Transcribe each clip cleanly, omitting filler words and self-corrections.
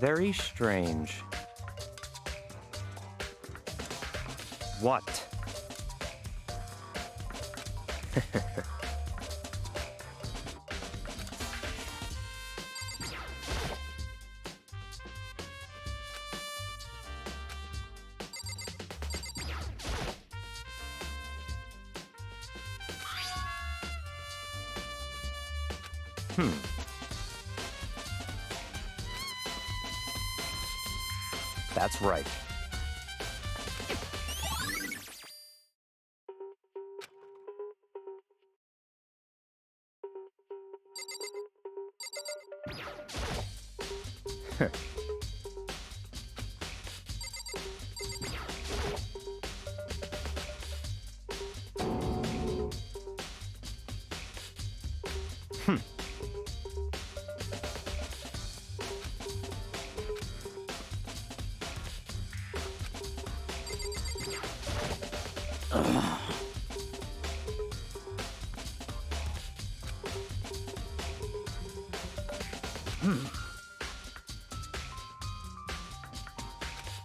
Very strange. What? That's right.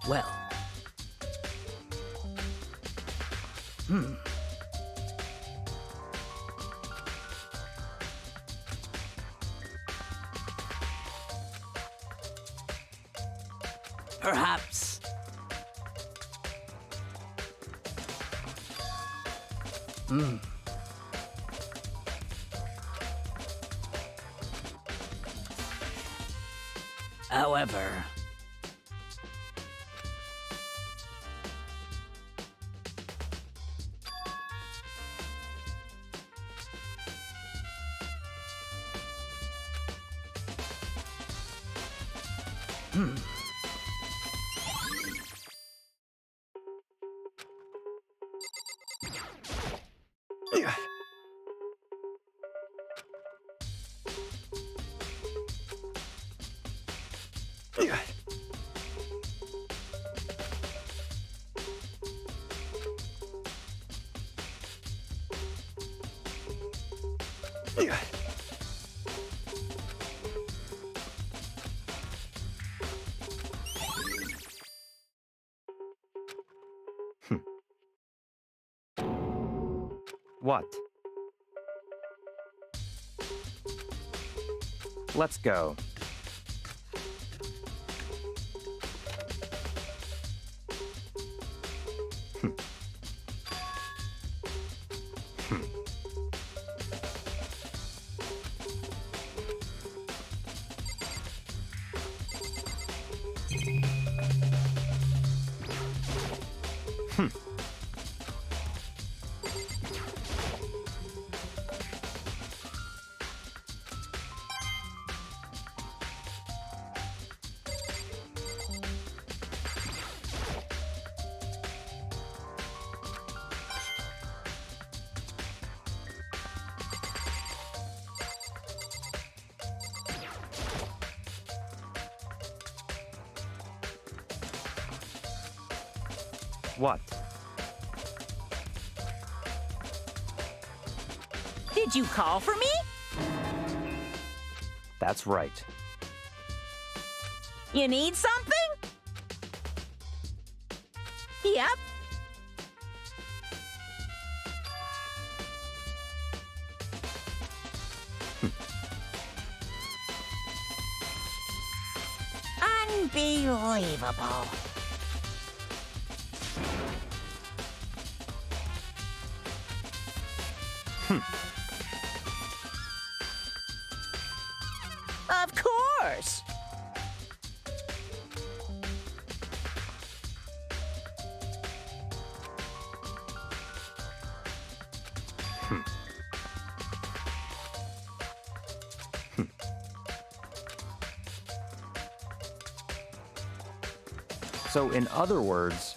Well. Perhaps. However. What? Let's go. What? Did you call for me? That's right. You need something? Yep. Unbelievable. Of course. So, in other words,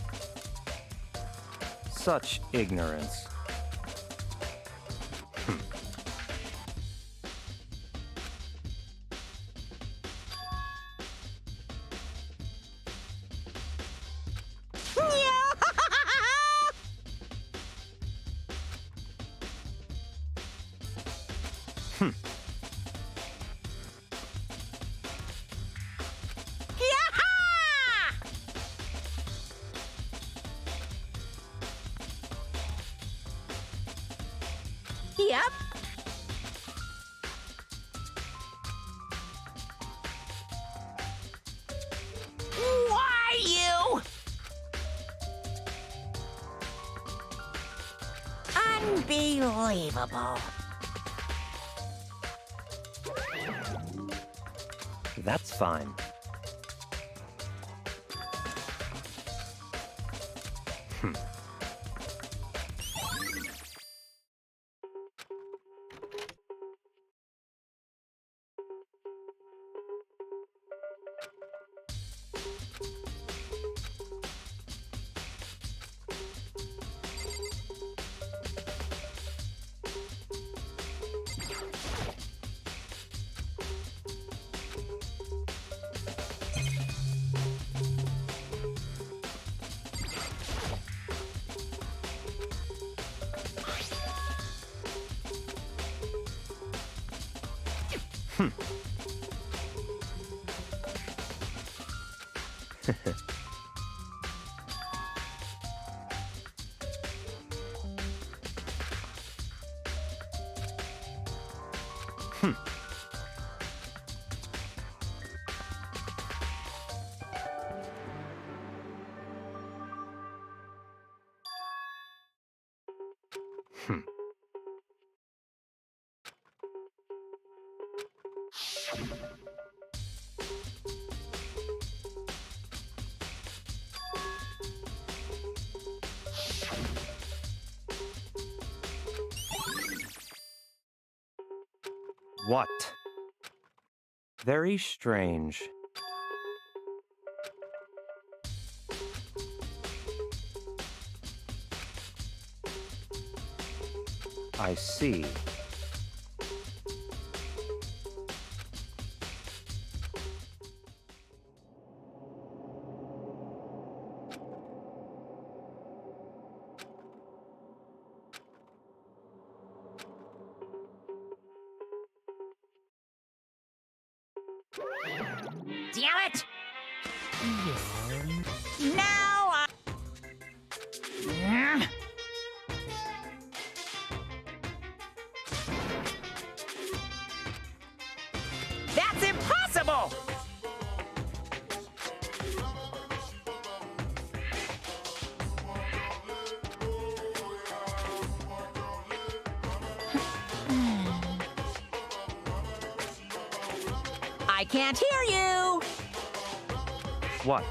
such ignorance. Yep. Why you? Unbelievable. That's fine. What? Very strange. I see. Damn it! Now I... That's impossible! I can't hear you! What?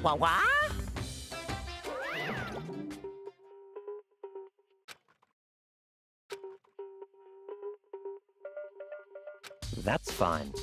What? That's fine.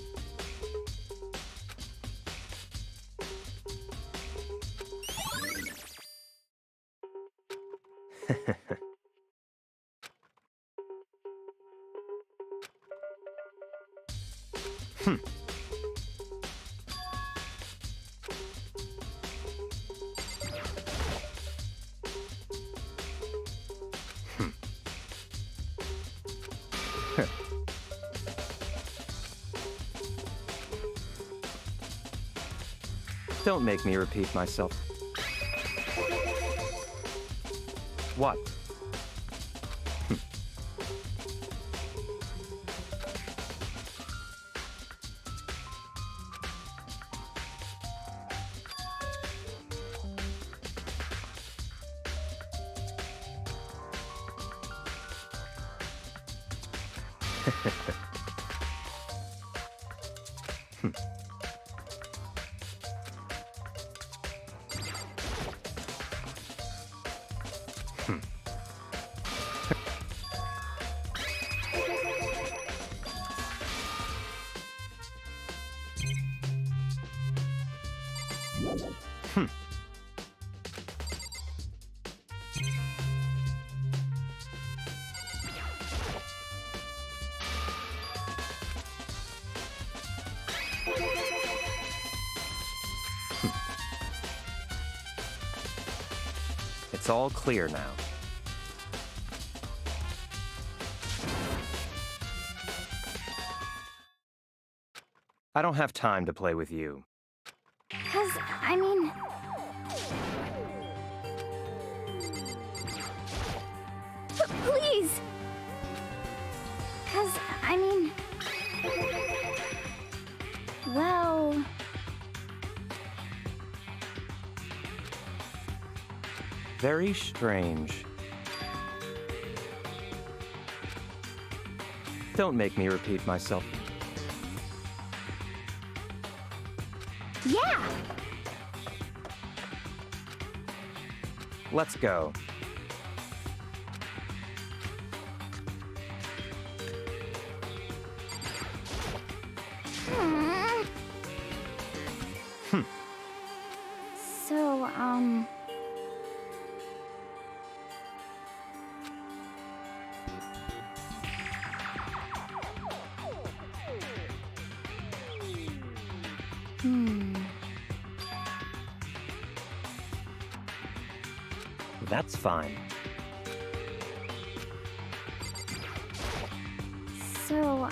Don't make me repeat myself. What? It's all clear now. I don't have time to play with you. 'Cause, I mean... Please! 'Cause, I mean... Well... Very strange. Don't make me repeat myself. Yeah! Let's go. So, That's fine. So,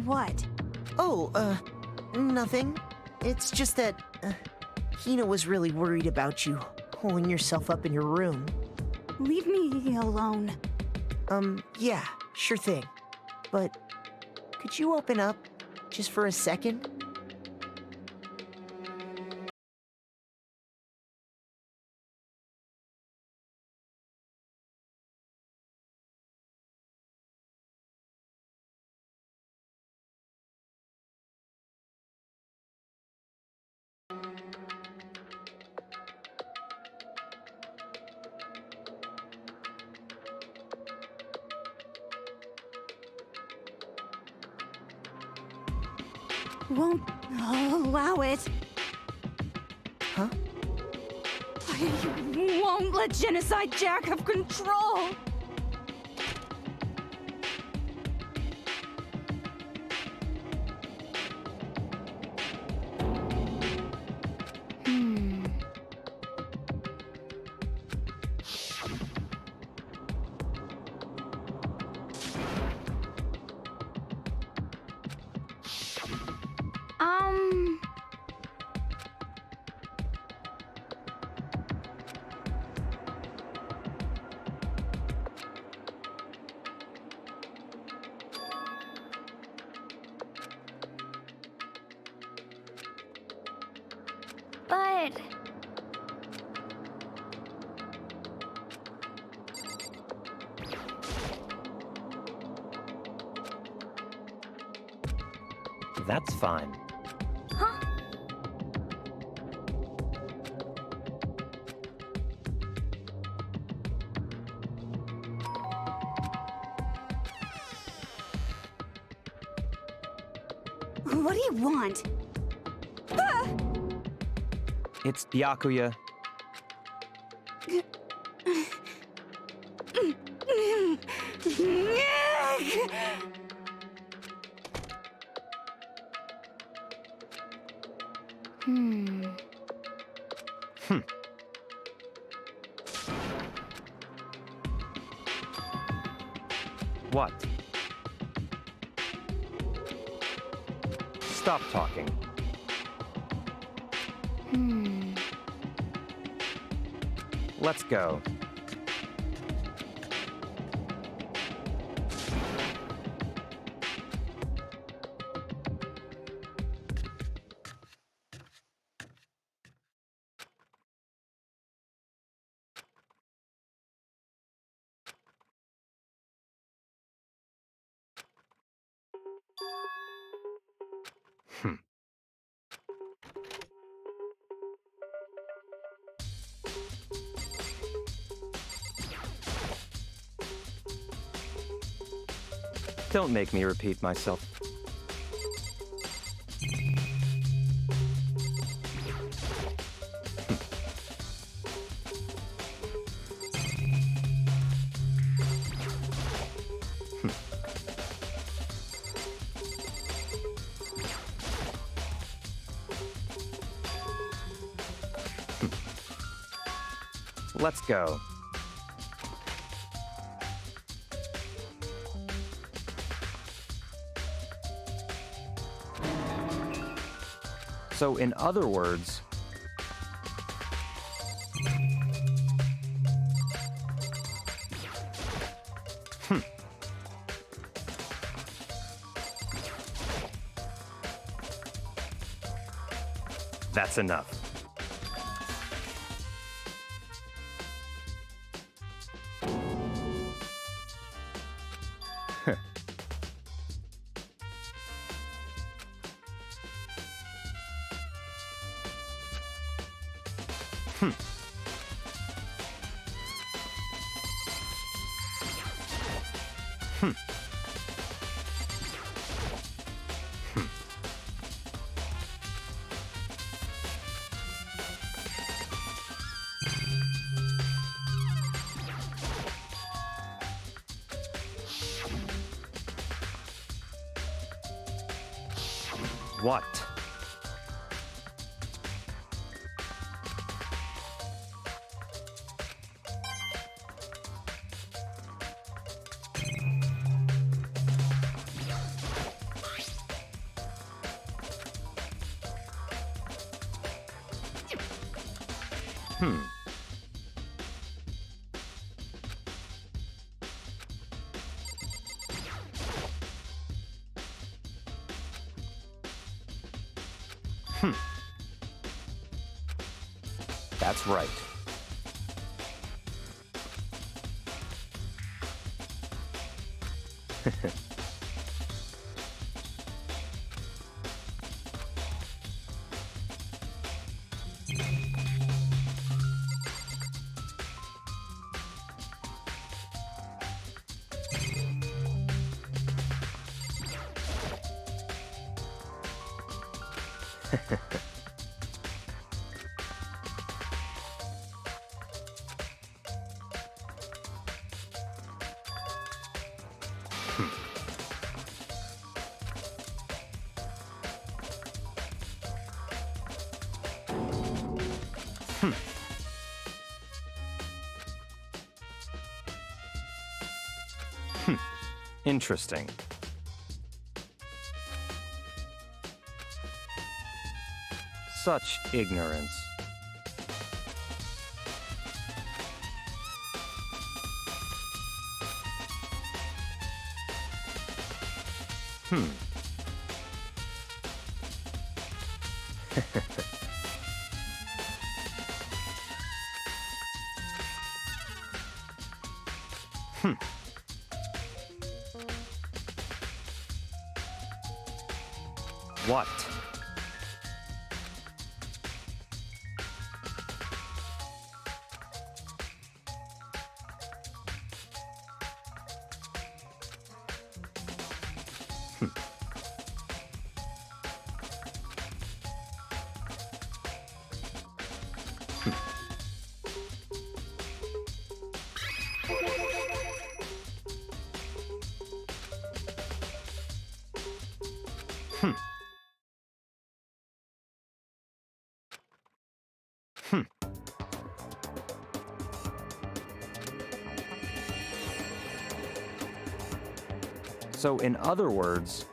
What? Oh, nothing. It's just that, Hina was really worried about you, holding yourself up in your room. Leave me alone. Yeah, sure thing. But, could you open up, just for a second? Won't allow it. Huh? I won't let Genocide Jack have control. But... That's fine. Huh? What do you want? It's Byakuya. What? Stop talking. Let's go. Don't make me repeat myself. Let's go. So, in other words, that's enough. What? That's right. Interesting. Such ignorance. What? So, in other words...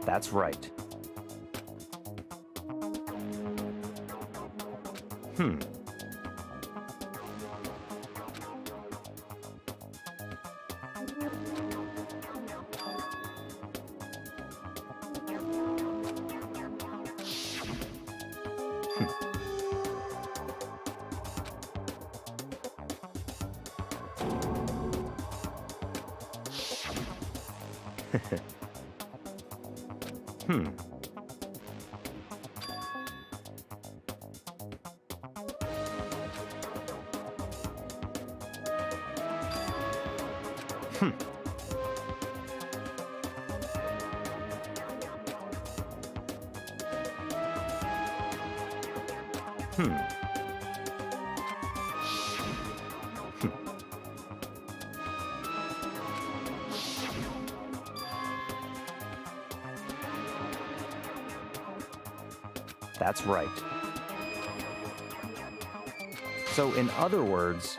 That's right. That's right. So, in other words...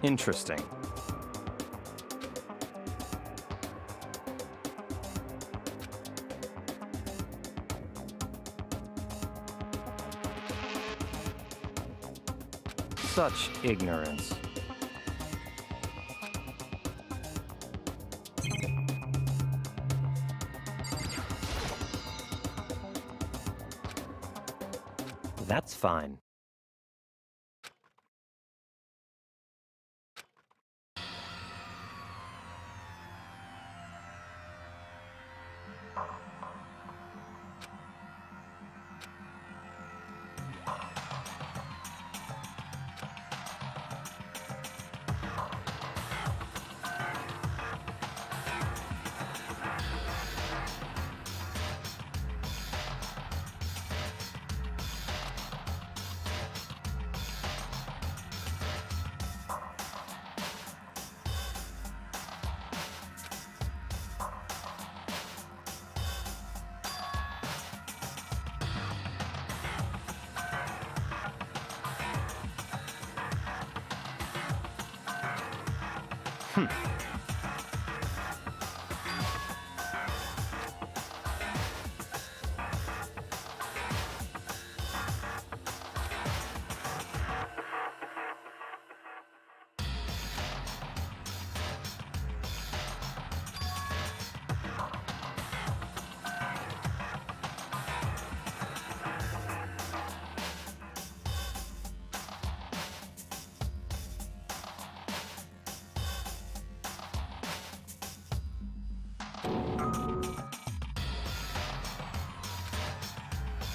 Interesting. Such ignorance. That's fine.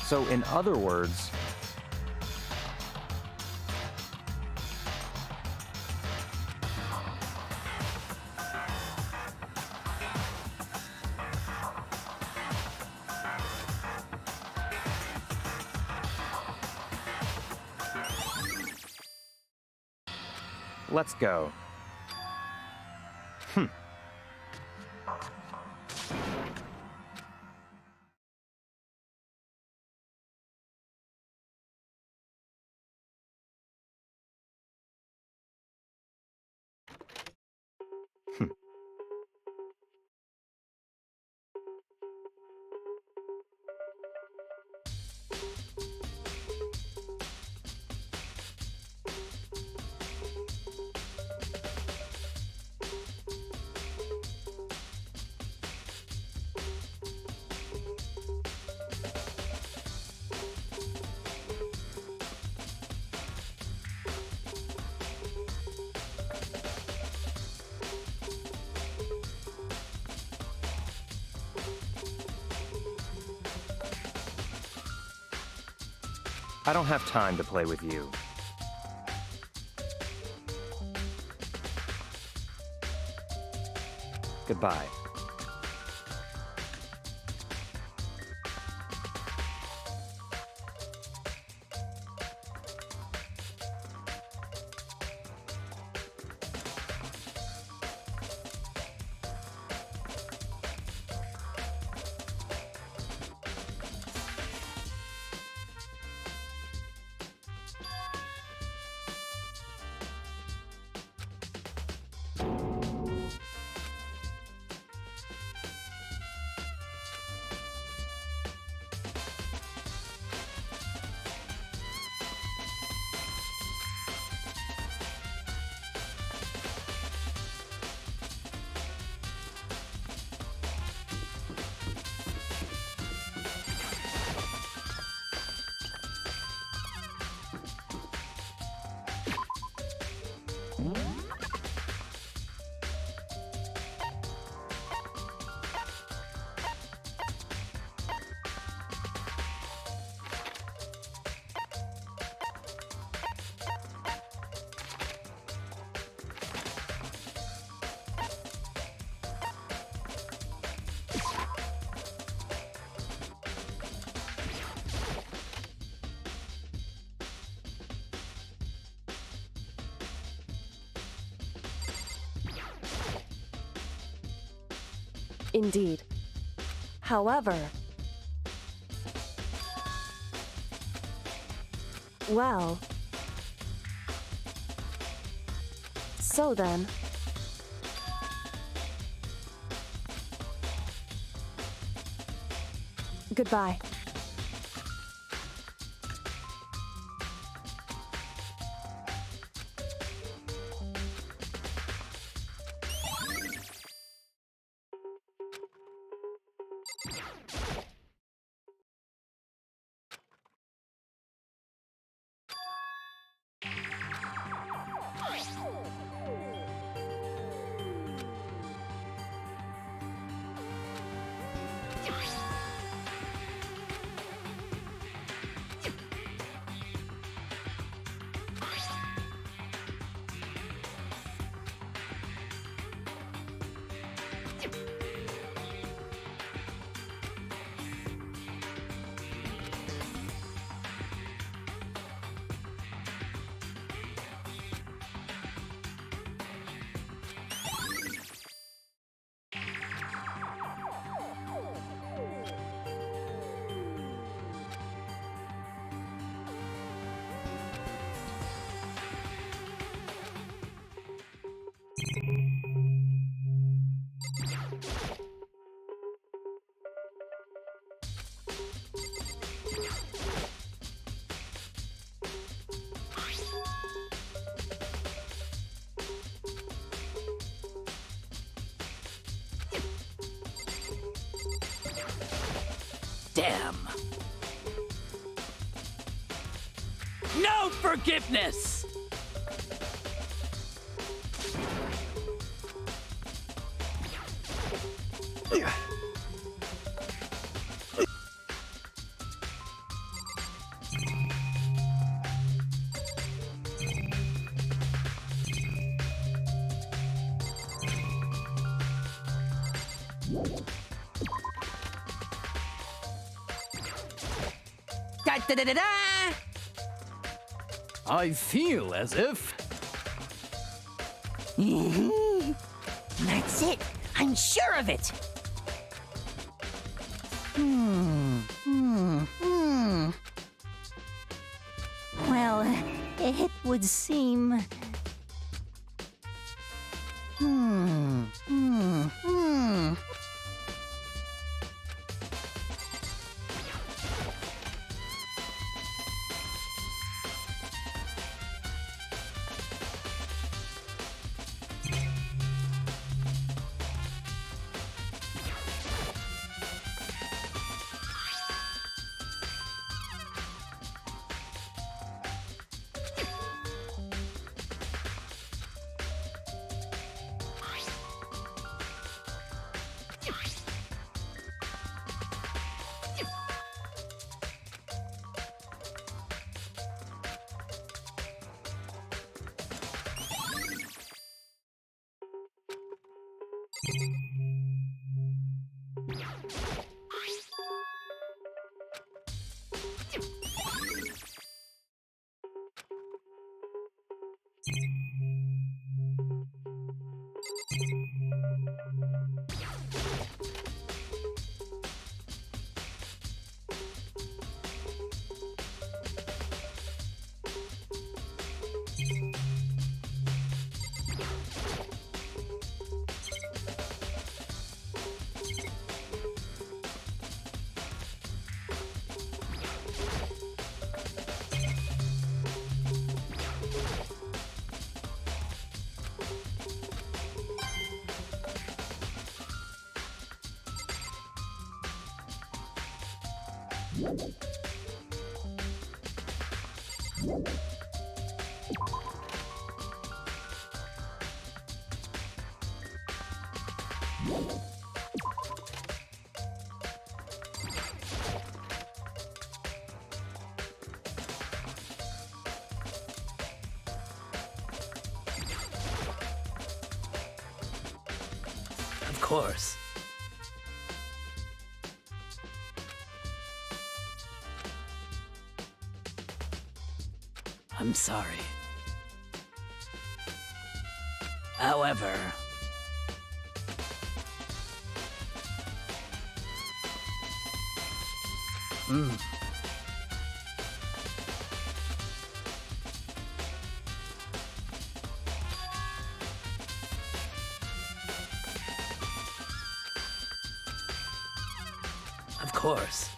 So, in other words... Let's go. I don't have time to play with you. Goodbye. Indeed. However... Well... So then... Goodbye. Damn. No forgiveness! Da da da da da! I feel as if... That's it. I'm sure of it. Well, it would seem. Of course. I'm sorry. However... Of course.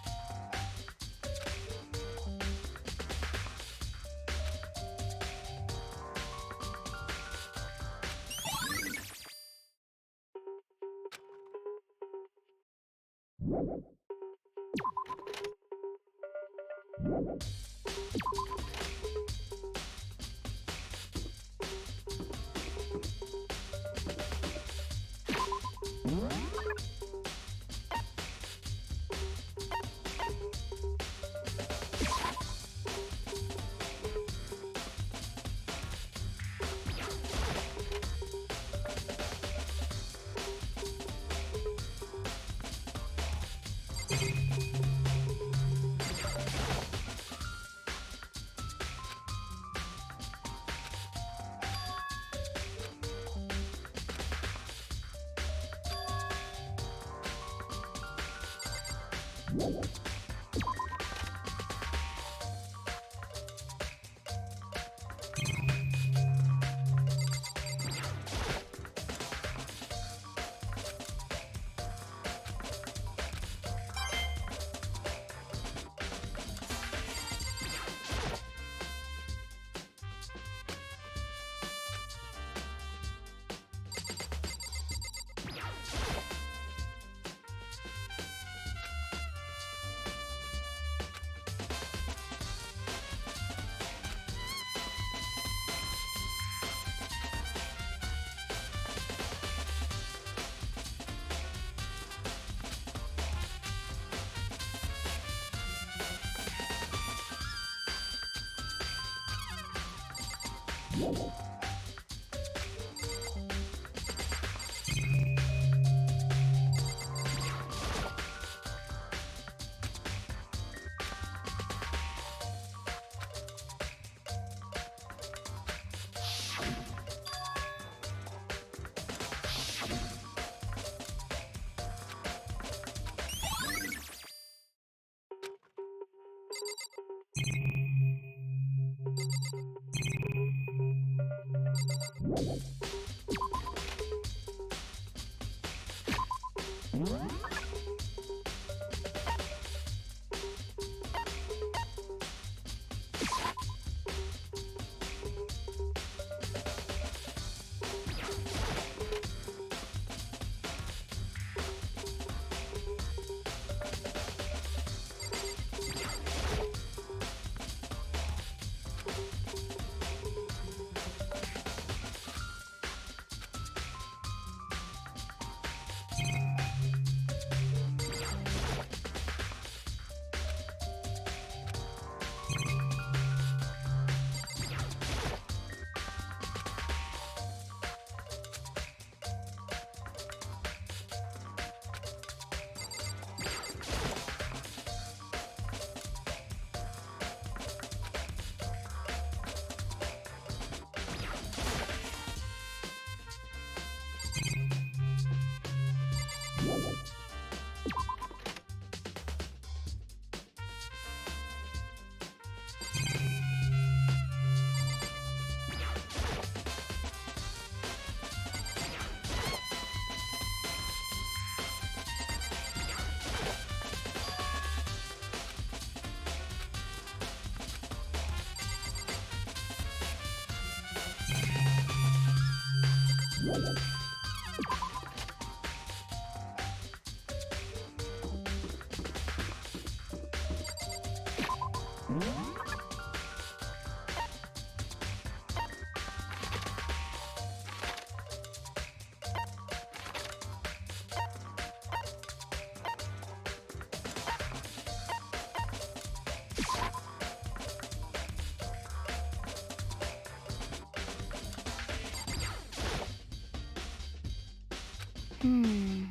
Hmm.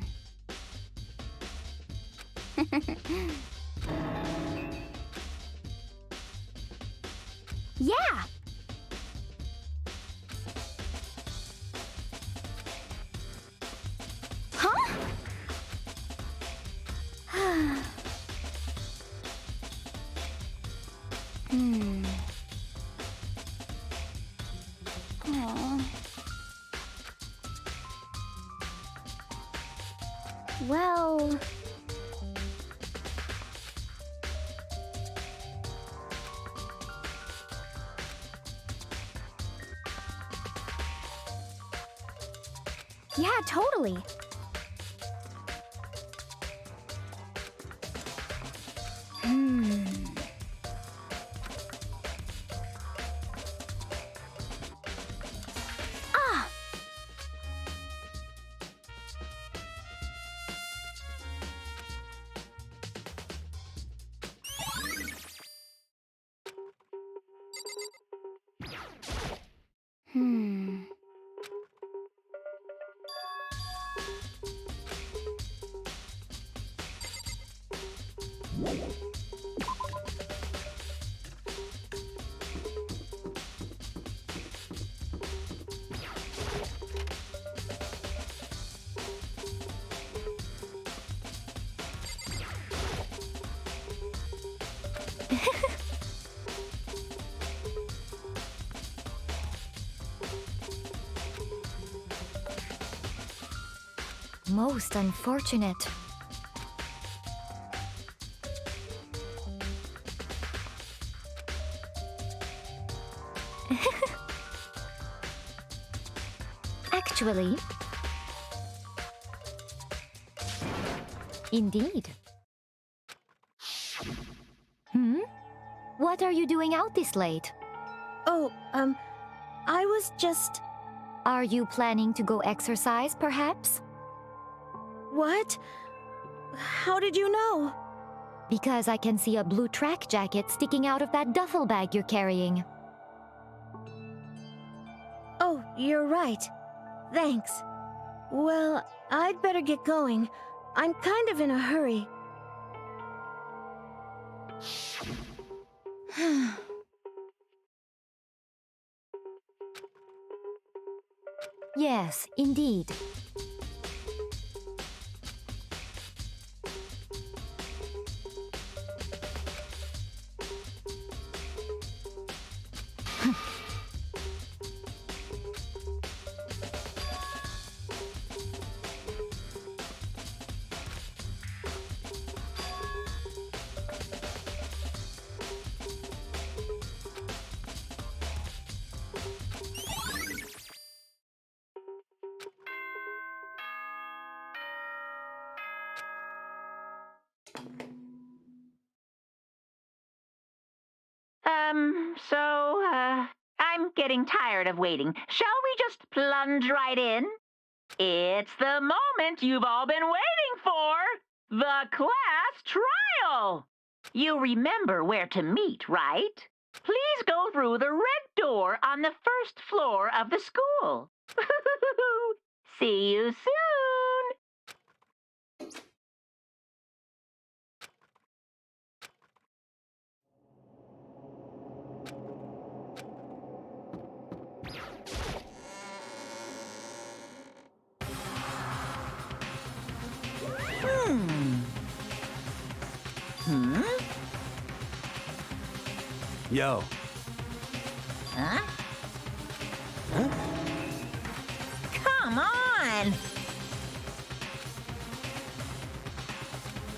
Yeah! Huh? Hmm. Aw. Well... Yeah, totally. Hmm. Ah! Hmm. Most unfortunate. Actually, indeed. What are you doing out this late? Oh, I was just. Are you planning to go exercise, perhaps? What? How did you know? Because I can see a blue track jacket sticking out of that duffel bag you're carrying. Oh, you're right. Thanks. Well, I'd better get going. I'm kind of in a hurry. Yes, indeed. I'm getting tired of waiting. Shall we just plunge right in? It's the moment you've all been waiting for! The class trial! You remember where to meet, right? Please go through the red door on the first floor of the school. See you soon! Yo. Huh? Come on!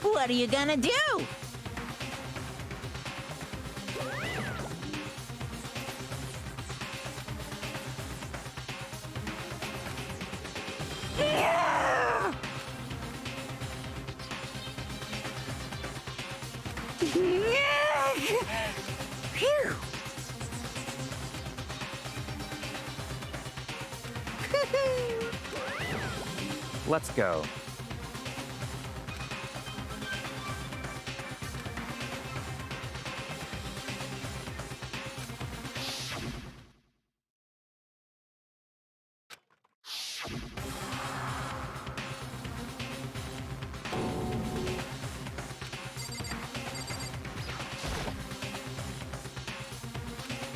What are you gonna do? Phew! Let's go.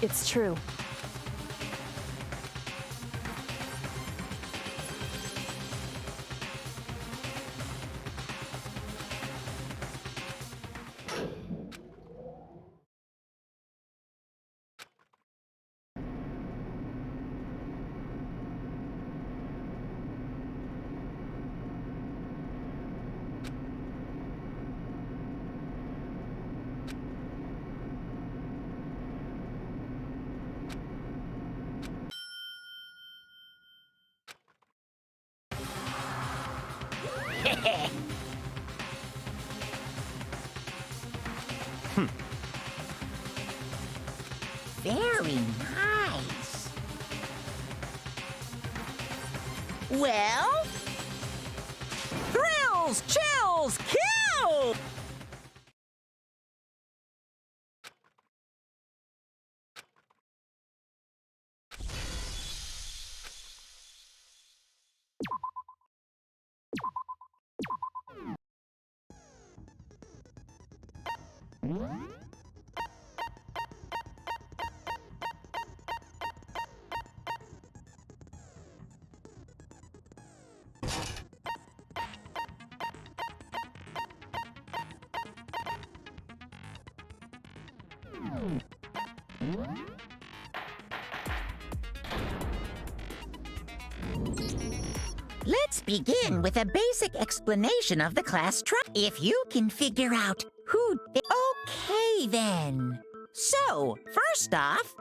It's true. Very nice. Well? Thrills, chills, kill! Let's begin with a basic explanation of the class trial. If you can figure out who did... Okay, then. So, first off,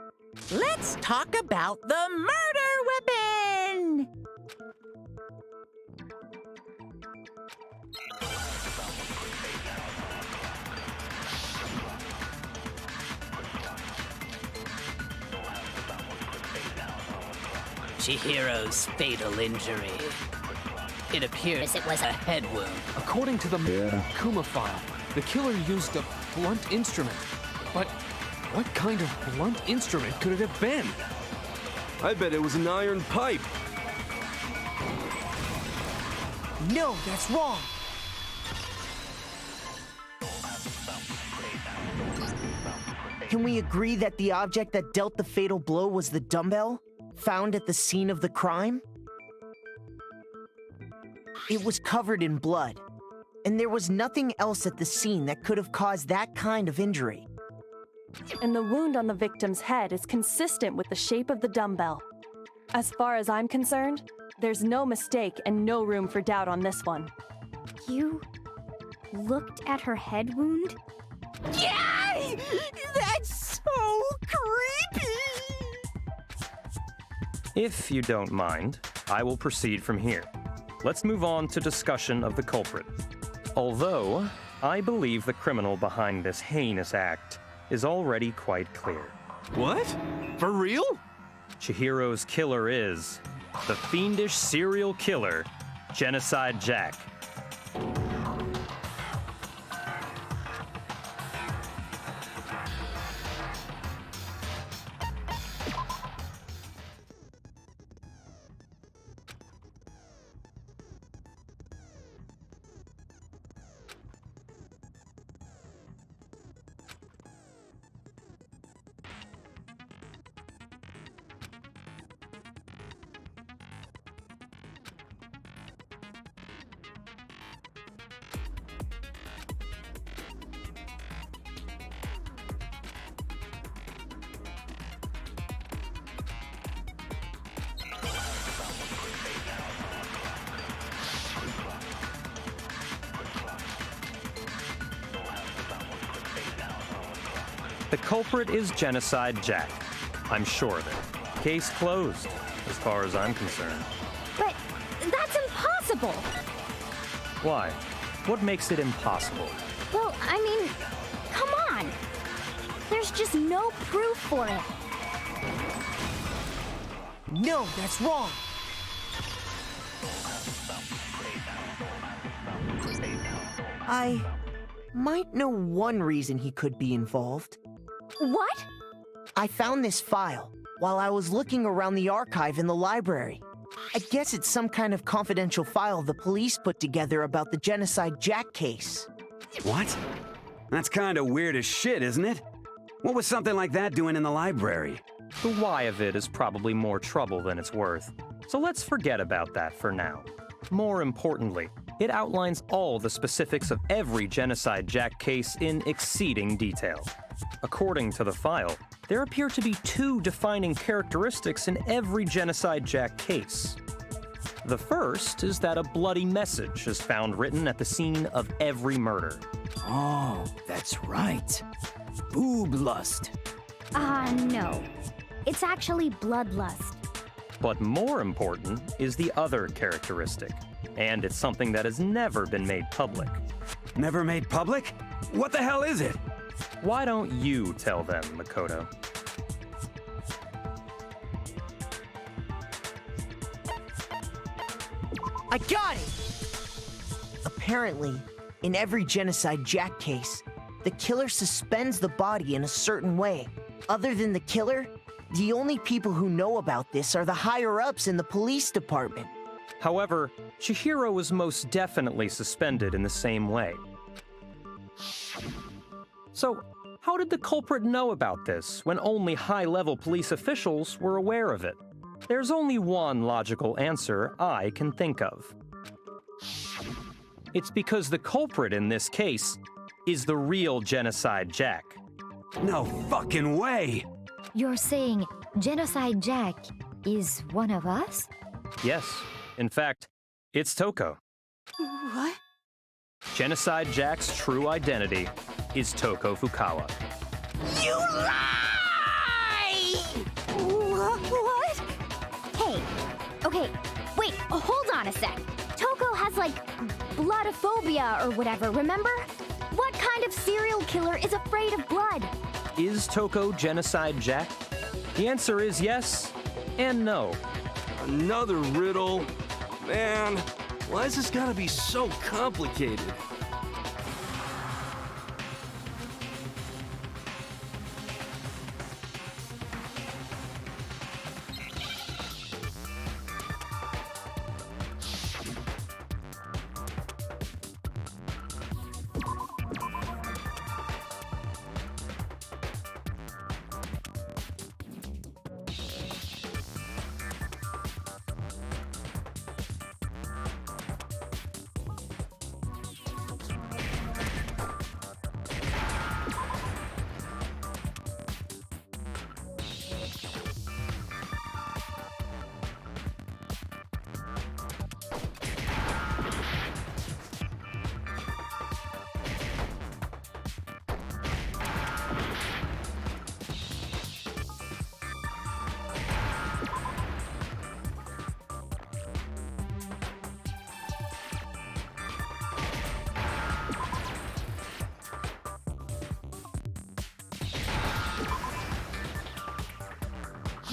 let's talk about the murder weapon! Chihiro's fatal injury. It appears it was a head wound. According to the Kuma file, the killer used a blunt instrument. But what kind of blunt instrument could it have been? I bet it was an iron pipe. No, that's wrong. Can we agree that the object that dealt the fatal blow was the dumbbell found at the scene of the crime? It was covered in blood, and there was nothing else at the scene that could have caused that kind of injury. And the wound on the victim's head is consistent with the shape of the dumbbell. As far as I'm concerned, there's no mistake and no room for doubt on this one. You looked at her head wound? Yay! That's so creepy! If you don't mind, I will proceed from here. Let's move on to discussion of the culprit. Although, I believe the criminal behind this heinous act is already quite clear. What? For real? Chihiro's killer is the fiendish serial killer, Genocide Jack. The culprit is Genocide Jack. I'm sure of it. Case closed, as far as I'm concerned. But that's impossible! Why? What makes it impossible? Well, I mean, come on! There's just no proof for it. No, that's wrong. I might know one reason he could be involved. What? I found this file while I was looking around the archive in the library. I guess it's some kind of confidential file the police put together about the Genocide Jack case. What? That's kind of weird as shit, isn't it? What was something like that doing in the library? The why of it is probably more trouble than it's worth, so let's forget about that for now. More importantly, it outlines all the specifics of every Genocide Jack case in exceeding detail. According to the file, there appear to be 2 defining characteristics in every Genocide Jack case. The first is that a bloody message is found written at the scene of every murder. Oh, that's right. Boob lust. No. It's actually bloodlust. But more important is the other characteristic, and it's something that has never been made public. Never made public? What the hell is it? Why don't you tell them, Makoto? I got it! Apparently, in every Genocide Jack case, the killer suspends the body in a certain way. Other than the killer, the only people who know about this are the higher-ups in the police department. However, Chihiro was most definitely suspended in the same way. So, how did the culprit know about this when only high-level police officials were aware of it? There's only one logical answer I can think of. It's because the culprit in this case is the real Genocide Jack. No fucking way! You're saying Genocide Jack is one of us? Yes, in fact, it's Toko. What? Genocide Jack's true identity is Toko Fukawa. You lie! What? Hey, okay, wait, hold on a sec. Toko has, like, bloodophobia or whatever, remember? What kind of serial killer is afraid of blood? Is Toko Genocide Jack? The answer is yes and no. Another riddle? Man, why has this gotta be so complicated?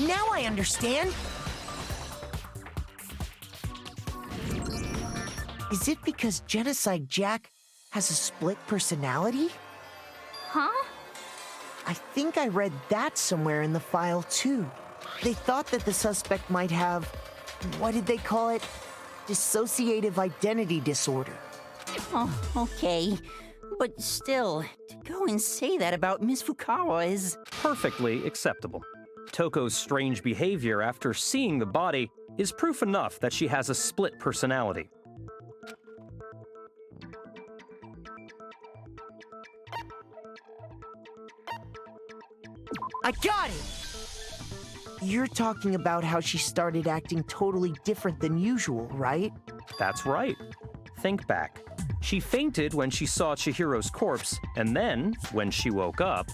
Now I understand. Is it because Genocide Jack has a split personality? Huh? I think I read that somewhere in the file, too. They thought that the suspect might have, what did they call it? Dissociative identity disorder. Oh, okay. But still, to go and say that about Miss Fukawa is... Perfectly acceptable. Toko's strange behavior after seeing the body is proof enough that she has a split personality. I got it! You're talking about how she started acting totally different than usual, right? That's right. Think back. She fainted when she saw Chihiro's corpse, and then, when she woke up...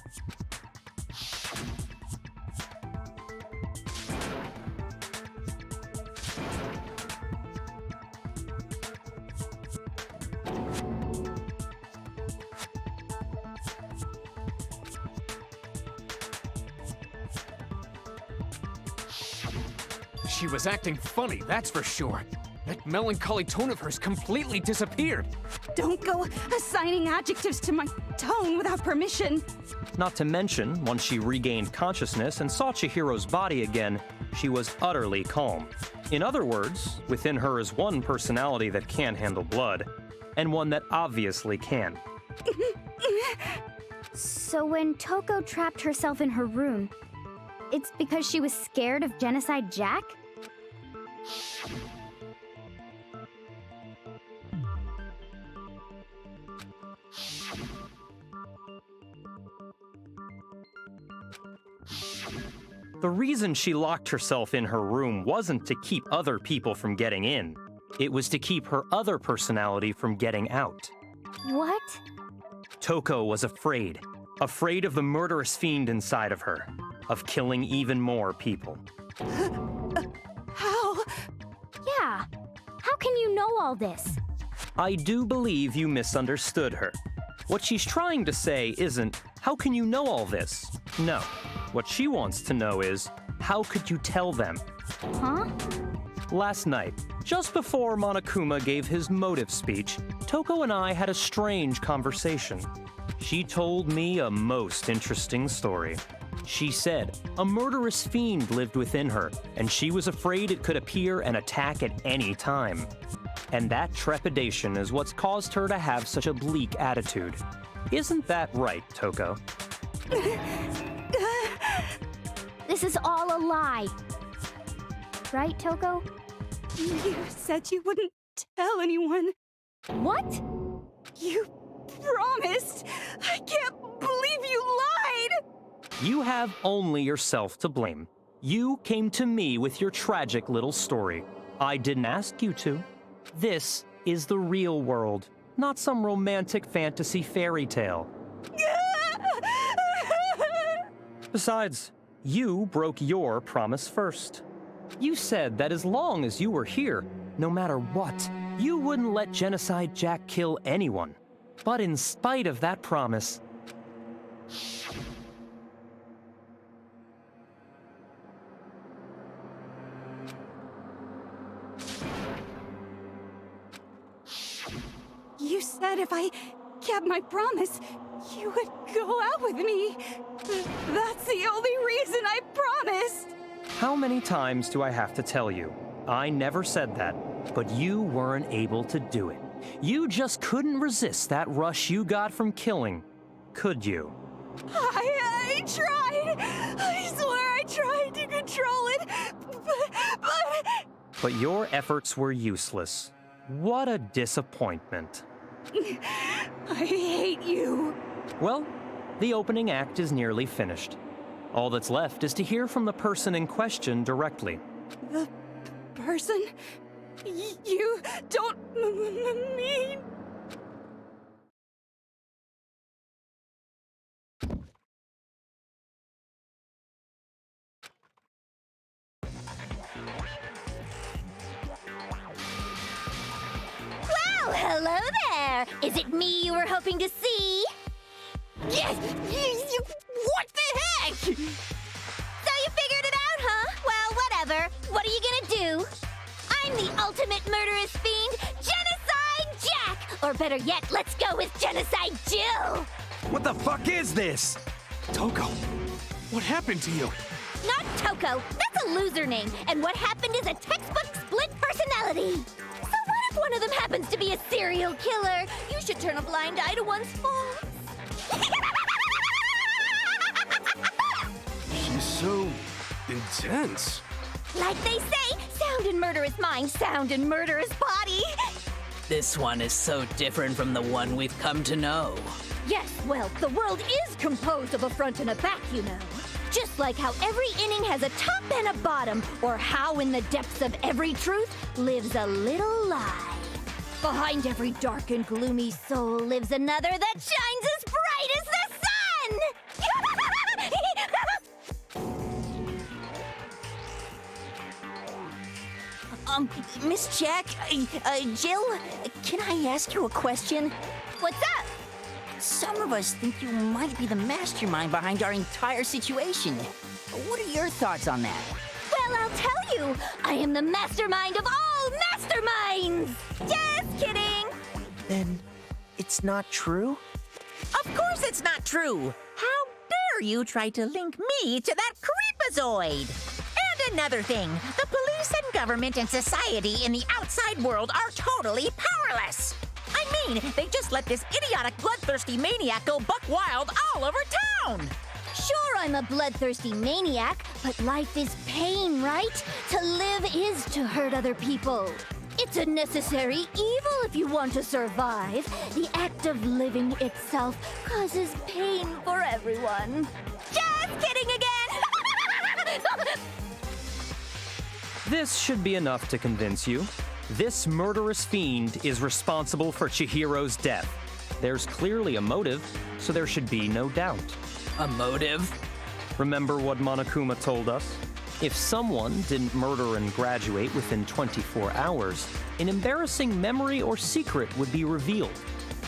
She was acting funny, that's for sure. That melancholy tone of hers completely disappeared. Don't go assigning adjectives to my tone without permission. Not to mention, once she regained consciousness and saw Chihiro's body again, she was utterly calm. In other words, within her is one personality that can handle blood, and one that obviously can. So when Toko trapped herself in her room, it's because she was scared of Genocide Jack? The reason she locked herself in her room wasn't to keep other people from getting in. It was to keep her other personality from getting out. What? Toko was afraid. Afraid of the murderous fiend inside of her. Of killing even more people. How? Yeah. How can you know all this? I do believe you misunderstood her. What she's trying to say isn't, how can you know all this? No. What she wants to know is, how could you tell them? Huh? Last night, just before Monokuma gave his motive speech, Toko and I had a strange conversation. She told me a most interesting story. She said a murderous fiend lived within her, and she was afraid it could appear and attack at any time. And that trepidation is what's caused her to have such a bleak attitude. Isn't that right, Toko? This is all a lie. Right, Toko? You said you wouldn't tell anyone. What? You promised. I can't believe you lied. You have only yourself to blame. You came to me with your tragic little story. I didn't ask you to. This is the real world, not some romantic fantasy fairy tale. Besides, you broke your promise first. You said that as long as you were here, no matter what, you wouldn't let Genocide Jack kill anyone. But in spite of that promise, You said if I kept my promise, you would go out with me. That's the only reason I promised. how many times do I have to tell you? I never said that, but you weren't able to do it. You just couldn't resist that rush you got from killing, could you? I tried. I swear I tried to control it, but... But your efforts were useless. What a disappointment. I hate you. Well, the opening act is nearly finished. All that's left is to hear from the person in question directly. The person? You don't mean... Well, hello there! Is it me you were hoping to see? Yes! What the heck? So you figured it out, huh? Well, whatever. What are you gonna do? I'm the ultimate murderous fiend, Genocide Jack! Or better yet, let's go with Genocide Jill! What the fuck is this? Toko, what happened to you? Not Toko. That's a loser name. And what happened is a textbook split personality. So what if one of them happens to be a serial killer? You should turn a blind eye to one's faults. She's so intense. Like they say, sound in murderous mind, sound in murderous body. This one is so different from the one we've come to know. Yes, well, the world is composed of a front and a back, you know. Just like how every inning has a top and a bottom, or how in the depths of every truth lives a little lie. Behind every dark and gloomy soul lives another that shines as bright as the sun! Miss Jack, Jill, can I ask you a question? What's up? Some of us think you might be the mastermind behind our entire situation. What are your thoughts on that? Well, I'll tell you. I am the mastermind of all masterminds! Just kidding! Then it's not true? Of course it's not true! How dare you try to link me to that creepazoid? And another thing, the police and government and society in the outside world are totally powerless! I mean? They just let this idiotic, bloodthirsty maniac go buck wild all over town! Sure, I'm a bloodthirsty maniac, but life is pain, right? To live is to hurt other people. It's a necessary evil if you want to survive. The act of living itself causes pain for everyone. Just kidding again! This should be enough to convince you. This murderous fiend is responsible for Chihiro's death. There's clearly a motive, so there should be no doubt. A motive? Remember what Monokuma told us? If someone didn't murder and graduate within 24 hours, an embarrassing memory or secret would be revealed.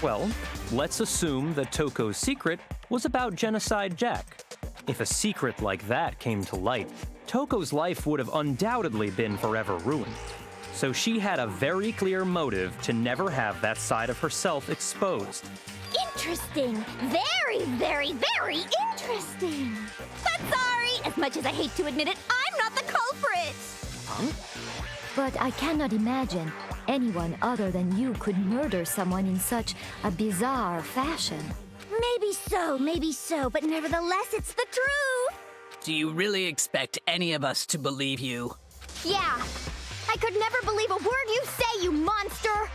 Well, let's assume that Toko's secret was about Genocide Jack. If a secret like that came to light, Toko's life would have undoubtedly been forever ruined. So she had a very clear motive to never have that side of herself exposed. Interesting. Very, very, very interesting. But sorry, as much as I hate to admit it, I'm not the culprit. Huh? But I cannot imagine anyone other than you could murder someone in such a bizarre fashion. Maybe so, but nevertheless, it's the truth. Do you really expect any of us to believe you? Yeah. I could never believe a word you say, you monster!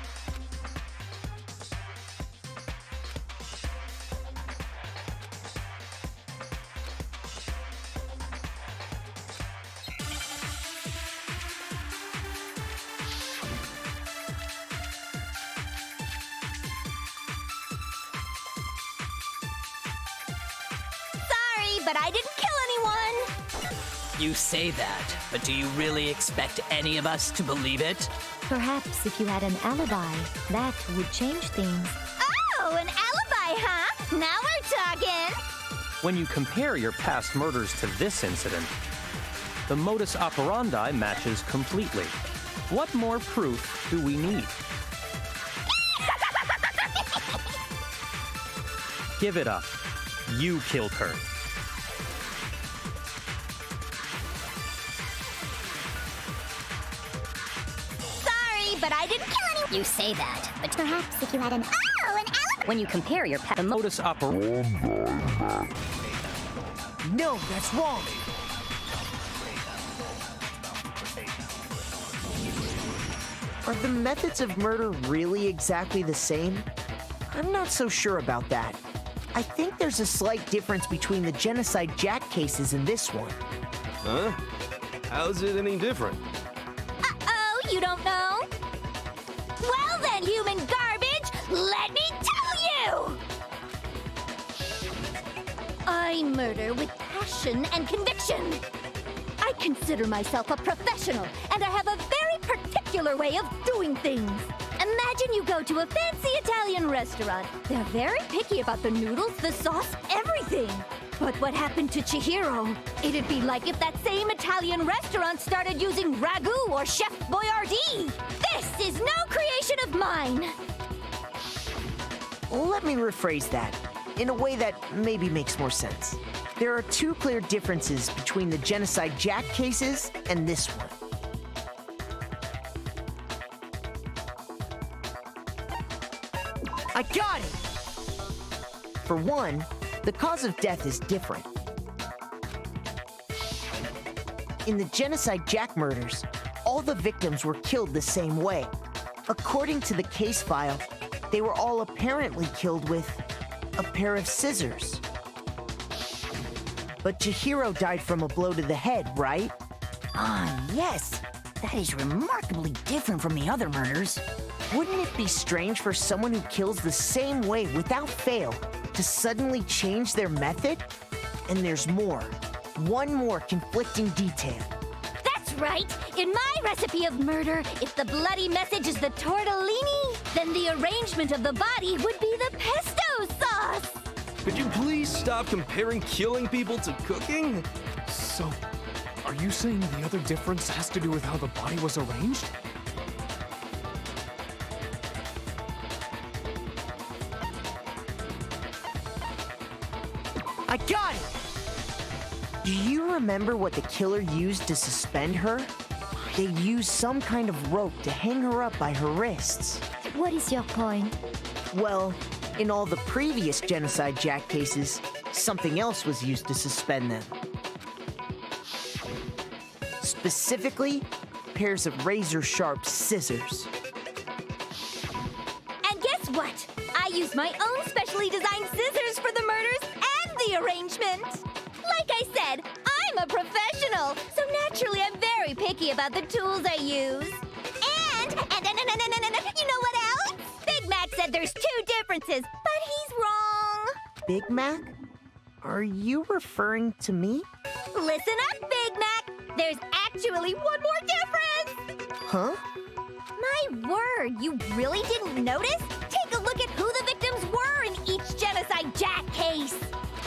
Sorry, but I didn't kill anyone! You say that, but do you really expect any of us to believe it? Perhaps if you had an alibi, that would change things. Oh, an alibi, huh? Now we're talking! When you compare your past murders to this incident, the modus operandi matches completely. What more proof do we need? Give it up. You killed her. But I didn't kill anyone. You say that, but Perhaps if you had an alibi. when you compare your The modus operandi. No, that's wrong. Are the methods of murder really exactly the same? I'm not so sure about that. I think there's a slight difference between the Genocide Jack cases and this one. Huh? How's it any different? Uh-oh, you don't know? Well then, human garbage, let me tell you! I murder with passion and conviction. I consider myself a professional, and I have a very particular way of doing things. Imagine you go to a fancy Italian restaurant. They're very picky about the noodles, the sauce, everything. But what happened to Chihiro? It'd be like if that same Italian restaurant started using ragu or Chef Boyardee. This is no creation of mine. Let me rephrase that in a way that maybe makes more sense. There are two clear differences between the Genocide Jack cases and this one. I got it! For one, the cause of death is different. In the Genocide Jack murders, all the victims were killed the same way. According to the case file, they were all apparently killed with a pair of scissors. But Chihiro died from a blow to the head, right? Ah, yes. That is remarkably different from the other murders. Wouldn't it be strange for someone who kills the same way without fail to suddenly change their method? And there's more. One more conflicting detail. That's right. In my recipe of murder, if the bloody message is the tortellini, then the arrangement of the body would be the pesto sauce. Could you please stop comparing killing people to cooking? So, are you saying the other difference has to do with how the body was arranged? I got it! Do you remember what the killer used to suspend her? They used some kind of rope to hang her up by her wrists. What is your point? Well, in all the previous Genocide Jack cases, something else was used to suspend them. Specifically, pairs of razor-sharp scissors. And guess what? I used my own specially designed scissors for the murders and the arrangement. Like I said, I'm a professional, so naturally I'm very picky about the tools I use. And you know what else? Big Mac said there's 2 differences, but he's wrong. Big Mac? Are you referring to me? Listen up, Big Mac. There's actually one more difference. Huh? My word, you really didn't notice? Take a look at who the victims were in each Genocide Jack case.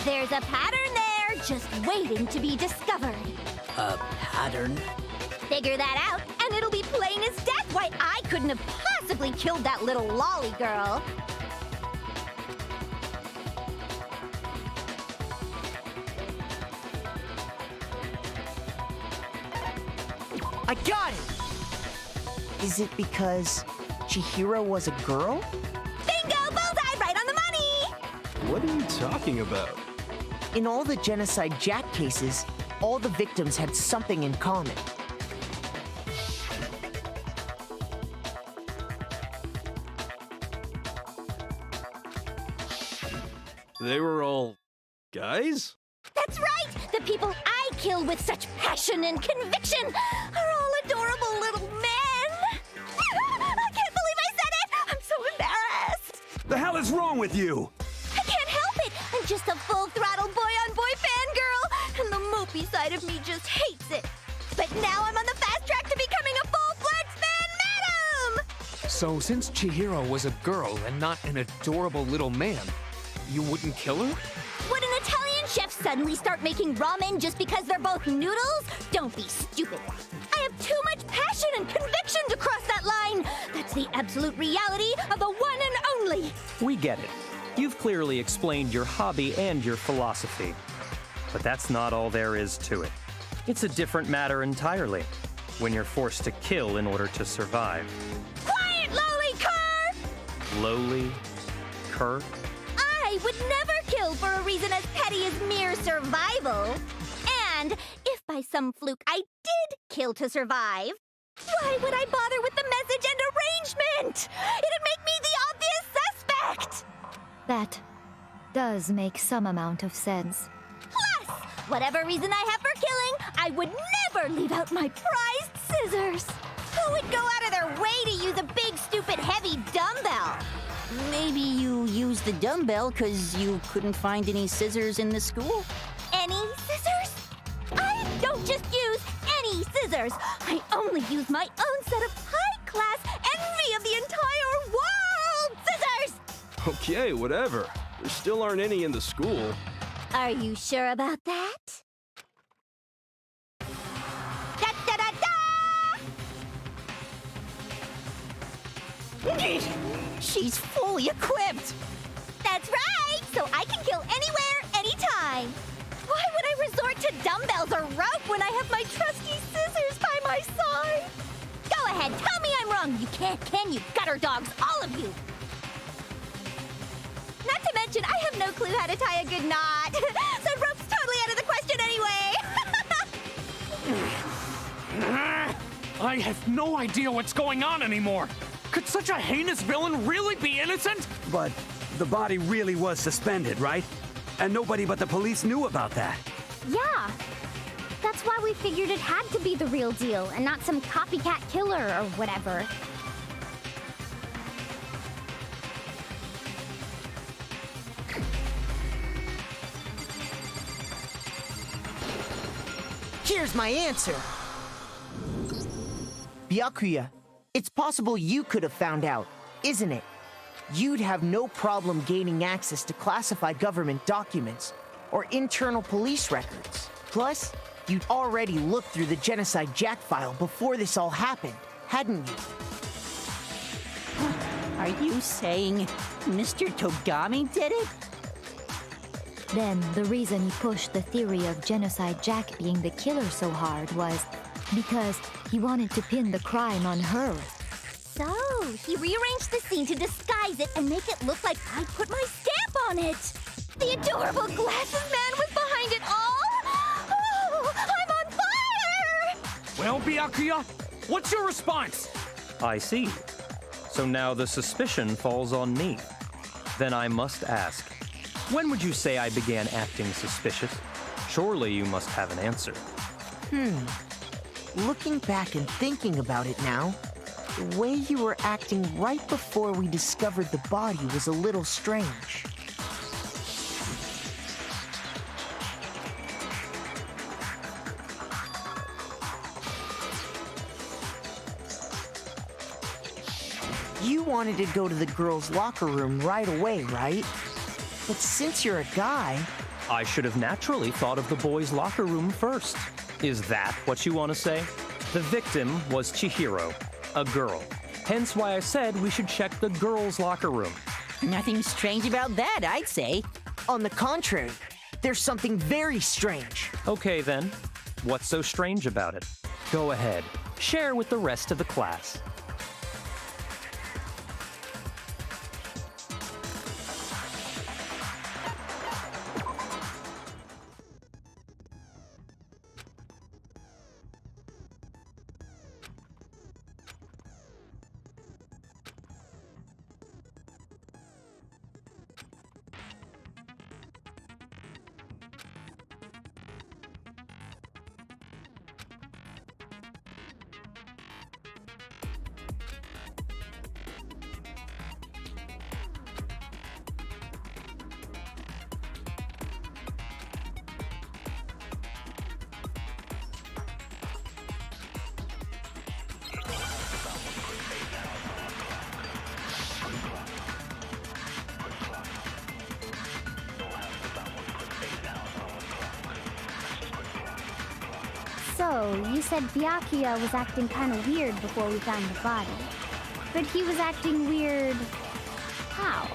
There's a pattern there, just waiting to be discovered. A pattern? Figure that out, and it'll be plain as death why I couldn't have possibly killed that little lolly girl. I got it! Is it because Chihiro was a girl? Bingo! Bullseye! Right on the money! What are you talking about? In all the Genocide Jack cases, all the victims had something in common. They were all guys? That's right! The people I kill with such passion and conviction are all adorable little men! I can't believe I said it! I'm so embarrassed! The hell is wrong with you? I can't help it! I'm just a full-throttle boy-on-boy fangirl, and the mopey side of me just hates it. But now I'm on the fast track to becoming a full-fledged fan madam! So since Chihiro was a girl and not an adorable little man, you wouldn't kill her? Would an Italian chef suddenly start making ramen just because they're both noodles? Don't be stupid. I have too much passion and conviction to cross that line. That's the absolute reality of the one and only. We get it. You've clearly explained your hobby and your philosophy. But that's not all there is to it. It's a different matter entirely, when you're forced to kill in order to survive. Quiet, lowly cur! Lowly cur? I would never kill for a reason as petty as mere survival. And if by some fluke I did kill to survive, why would I bother with the message and arrangement? It'd make me the obvious suspect! That does make some amount of sense. Plus, whatever reason I have for killing, I would never leave out my prized scissors. Who would go out of their way to use a big, stupid, heavy dumbbell? Maybe you used the dumbbell because you couldn't find any scissors in the school? Any scissors? I don't just use any scissors. I only use my own set of high-class envy of the entire world scissors! Okay, whatever. There still aren't any in the school. Are you sure about that? She's fully equipped! That's right! So I can kill anywhere, anytime! Why would I resort to dumbbells or rope when I have my trusty scissors by my side? Go ahead, tell me I'm wrong! You can't, can you, gutter dogs, all of you! Not to mention, I have no clue how to tie a good knot. So rope's totally out of the question anyway! I have no idea what's going on anymore! Could such a heinous villain really be innocent? But the body really was suspended, right? And nobody but the police knew about that. Yeah. That's why we figured it had to be the real deal and not some copycat killer or whatever. Here's my answer. Byakuya, it's possible you could have found out, isn't it? You'd have no problem gaining access to classified government documents or internal police records. Plus, you'd already looked through the Genocide Jack file before this all happened, hadn't you? Are you saying Mr. Togami did it? Then the reason he pushed the theory of Genocide Jack being the killer so hard was because he wanted to pin the crime on her. So, he rearranged the scene to disguise it and make it look like I put my stamp on it. The adorable glasses man was behind it all. Oh, I'm on fire! Well, Byakuya, what's your response? I see. So now the suspicion falls on me. Then I must ask, when would you say I began acting suspicious? Surely you must have an answer. Looking back and thinking about it now, the way you were acting right before we discovered the body was a little strange. You wanted to go to the girls' locker room right away, right? But since you're a guy... I should have naturally thought of the boys' locker room first. Is that what you want to say? The victim was Chihiro, a girl. Hence why I said we should check the girls' locker room. Nothing strange about that, I'd say. On the contrary, there's something very strange. Okay then, what's so strange about it? Go ahead, share with the rest of the class. So, you said Byakuya was acting kind of weird before we found the body. But he was acting weird... how?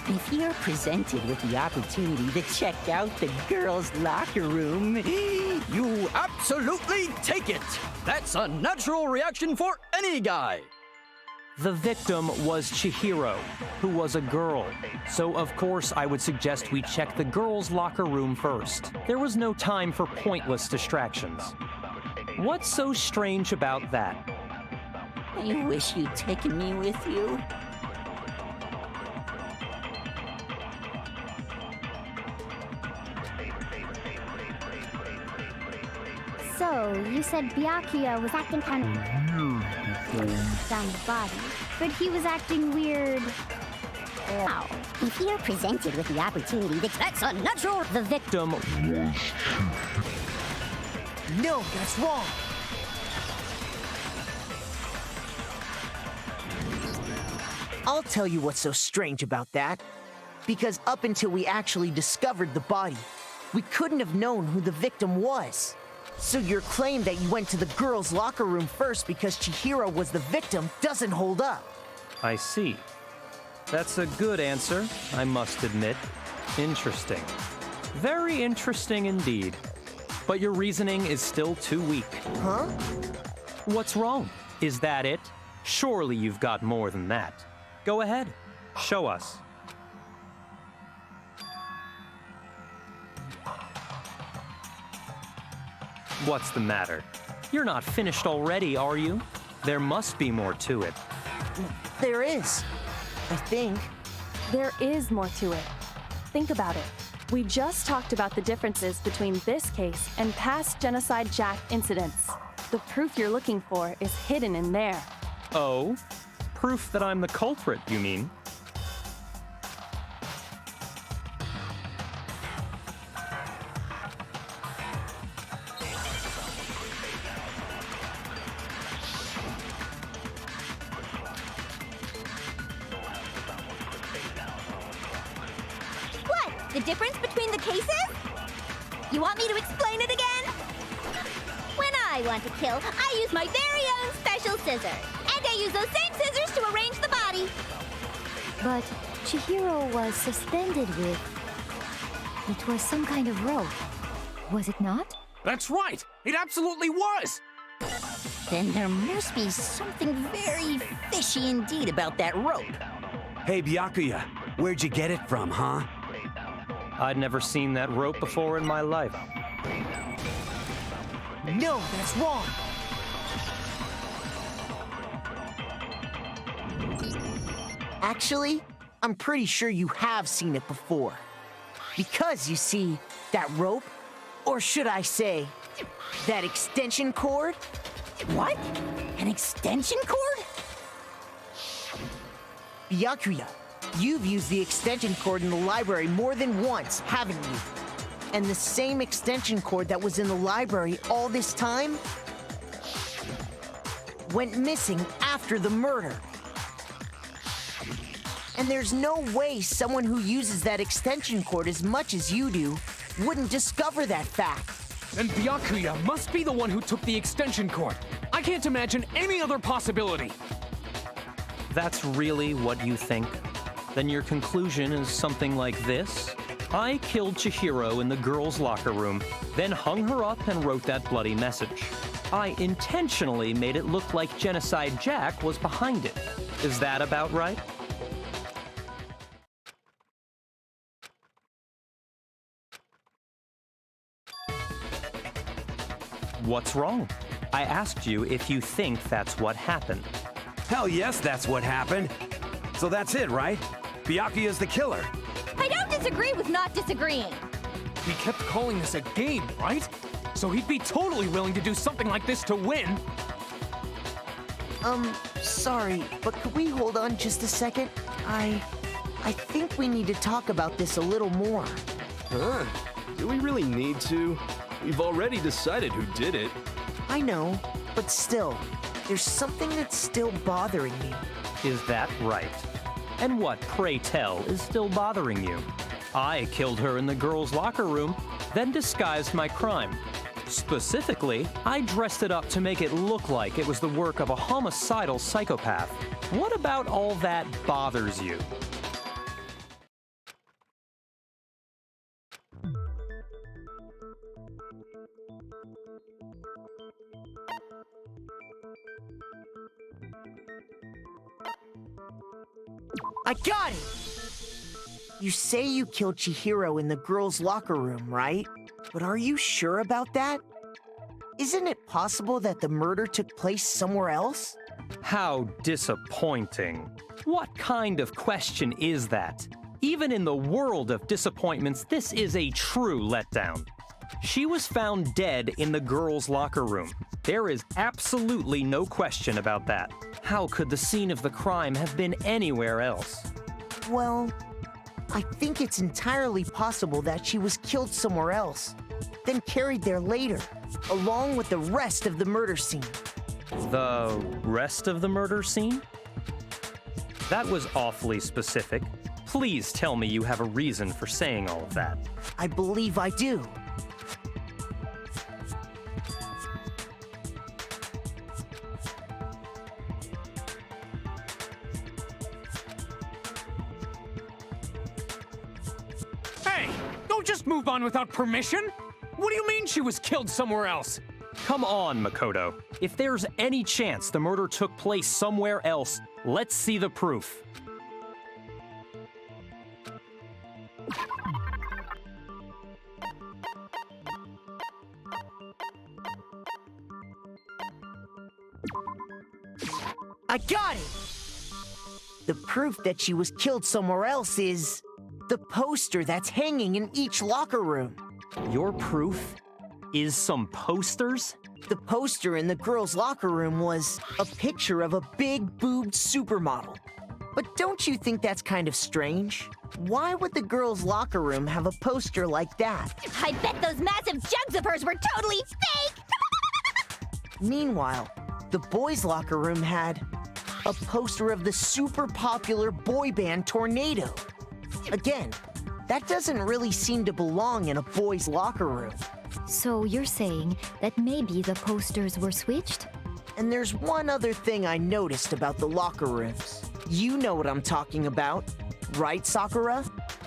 If you're presented with the opportunity to check out the girls' locker room, You absolutely take it! That's a natural reaction for any guy! The victim was Chihiro, who was a girl. So of course I would suggest we check the girls' locker room first. There was no time for pointless distractions. What's so strange about that? I wish you'd taken me with you. So, you said Byakuya was acting kind of weird found the body. But he was acting weird... how? If you're presented with the opportunity, that's a natural... The victim was... No, that's wrong. I'll tell you what's so strange about that. Because up until we actually discovered the body, we couldn't have known who the victim was. So your claim that you went to the girls' locker room first because Chihiro was the victim doesn't hold up. I see. That's a good answer, I must admit. Interesting. Very interesting indeed. But your reasoning is still too weak. Huh? What's wrong? Is that it? Surely you've got more than that. Go ahead. Show us. What's the matter? You're not finished already, are you? There must be more to it. There is. I think. There is more to it. Think about it. We just talked about the differences between this case and past Genocide Jack incidents. The proof you're looking for is hidden in there. Oh? Proof that I'm the culprit, you mean? What? The difference between the cases? You want me to explain it again? When I want to kill, I use my very own special scissors. And I use those same scissors to arrange the body. But Chihiro was suspended with... It was some kind of rope. Was it not? That's right! It absolutely was! then there must be something very fishy indeed about that rope. Hey, Byakuya, where'd you get it from, huh? I'd never seen that rope before in my life. No, that's wrong. Actually, I'm pretty sure you have seen it before. Because, you see, that rope, or should I say, that extension cord? What? An extension cord? Byakuya, you've used the extension cord in the library more than once, haven't you? And the same extension cord that was in the library all this time went missing after the murder. And there's no way someone who uses that extension cord as much as you do wouldn't discover that fact. Then Byakuya must be the one who took the extension cord. I can't imagine any other possibility. That's really what you think? Then your conclusion is something like this? I killed Chihiro in the girls' locker room, then hung her up and wrote that bloody message. I intentionally made it look like Genocide Jack was behind it. Is that about right? What's wrong? I asked you if you think that's what happened. Hell yes, that's what happened. So that's it, right? Byakuya's the killer. I don't disagree with not disagreeing. He kept calling this a game, right? So he'd be totally willing to do something like this to win. Sorry, but could we hold on just a second? I think we need to talk about this a little more. Huh? Do we really need to? We've already decided who did it. I know, but still, there's something that's still bothering me. Is that right? And what, pray tell, is still bothering you? I killed her in the girls' locker room, then disguised my crime. Specifically, I dressed it up to make it look like it was the work of a homicidal psychopath. What about all that bothers you? I got it! You say you killed Chihiro in the girls' locker room, right? But are you sure about that? Isn't it possible that the murder took place somewhere else? How disappointing. What kind of question is that? Even in the world of disappointments, this is a true letdown. She was found dead in the girls' locker room. There is absolutely no question about that. How could the scene of the crime have been anywhere else? Well, I think it's entirely possible that she was killed somewhere else, then carried there later, along with the rest of the murder scene. The rest of the murder scene? That was awfully specific. Please tell me you have a reason for saying all of that. I believe I do. Hey, don't just move on without permission. What do you mean she was killed somewhere else? Come on, Makoto. If there's any chance the murder took place somewhere else, let's see the proof. I got it! The proof that she was killed somewhere else is the poster that's hanging in each locker room. Your proof is some posters? The poster in the girls' locker room was a picture of a big-boobed supermodel. But don't you think that's kind of strange? Why would the girls' locker room have a poster like that? I bet those massive jugs of hers were totally fake! Meanwhile, the boys' locker room had a poster of the super popular boy band Tornado. Again, that doesn't really seem to belong in a boys' locker room. So you're saying that maybe the posters were switched? And there's one other thing I noticed about the locker rooms. You know what I'm talking about, right, Sakura?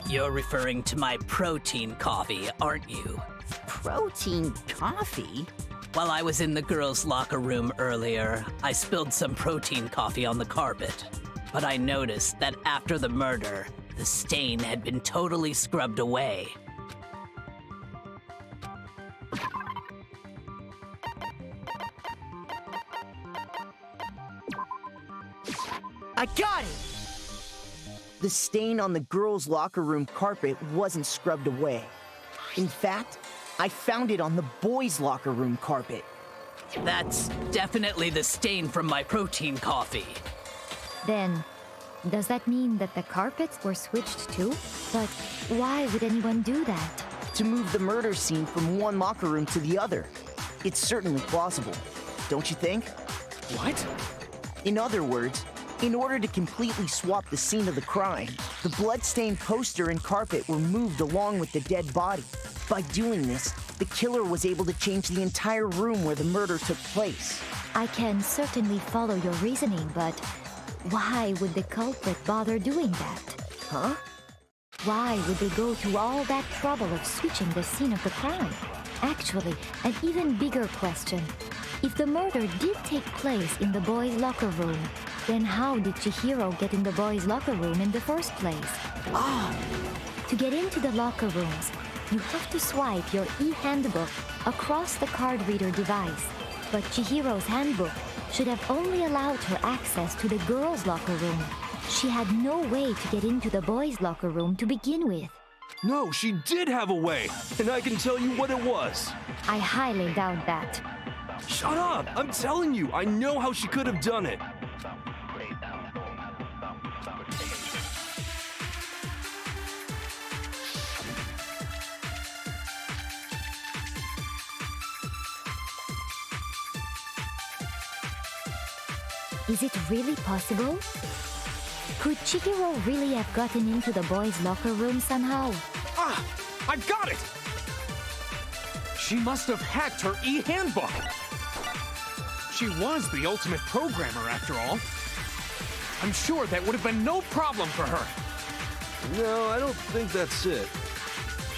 You're referring to my protein coffee, aren't you? Protein coffee? While I was in the girls' locker room earlier, I spilled some protein coffee on the carpet. But I noticed that after the murder, the stain had been totally scrubbed away. I got it! The stain on the girls' locker room carpet wasn't scrubbed away. In fact, I found it on the boys' locker room carpet. That's definitely the stain from my protein coffee. Then, does that mean that the carpets were switched too? But why would anyone do that? To move the murder scene from one locker room to the other. It's certainly plausible, don't you think? What? In other words, in order to completely swap the scene of the crime, the bloodstained poster and carpet were moved along with the dead body. By doing this, the killer was able to change the entire room where the murder took place. I can certainly follow your reasoning, but why would the culprit bother doing that? Huh? Why would they go to all that trouble of switching the scene of the crime? Actually, an even bigger question. If the murder did take place in the boys' locker room, then how did Chihiro get in the boys' locker room in the first place? To get into the locker rooms, you have to swipe your e-handbook across the card reader device. But Chihiro's handbook should have only allowed her access to the girls' locker room. She had no way to get into the boys' locker room to begin with. No, she did have a way, and I can tell you what it was. I highly doubt that. Shut up! I'm telling you, I know how she could have done it. Is it really possible? Could Chihiro really have gotten into the boys' locker room somehow? Ah! I got it! She must have hacked her e-handbook. She was the ultimate programmer, after all. I'm sure that would have been no problem for her. No, I don't think that's it.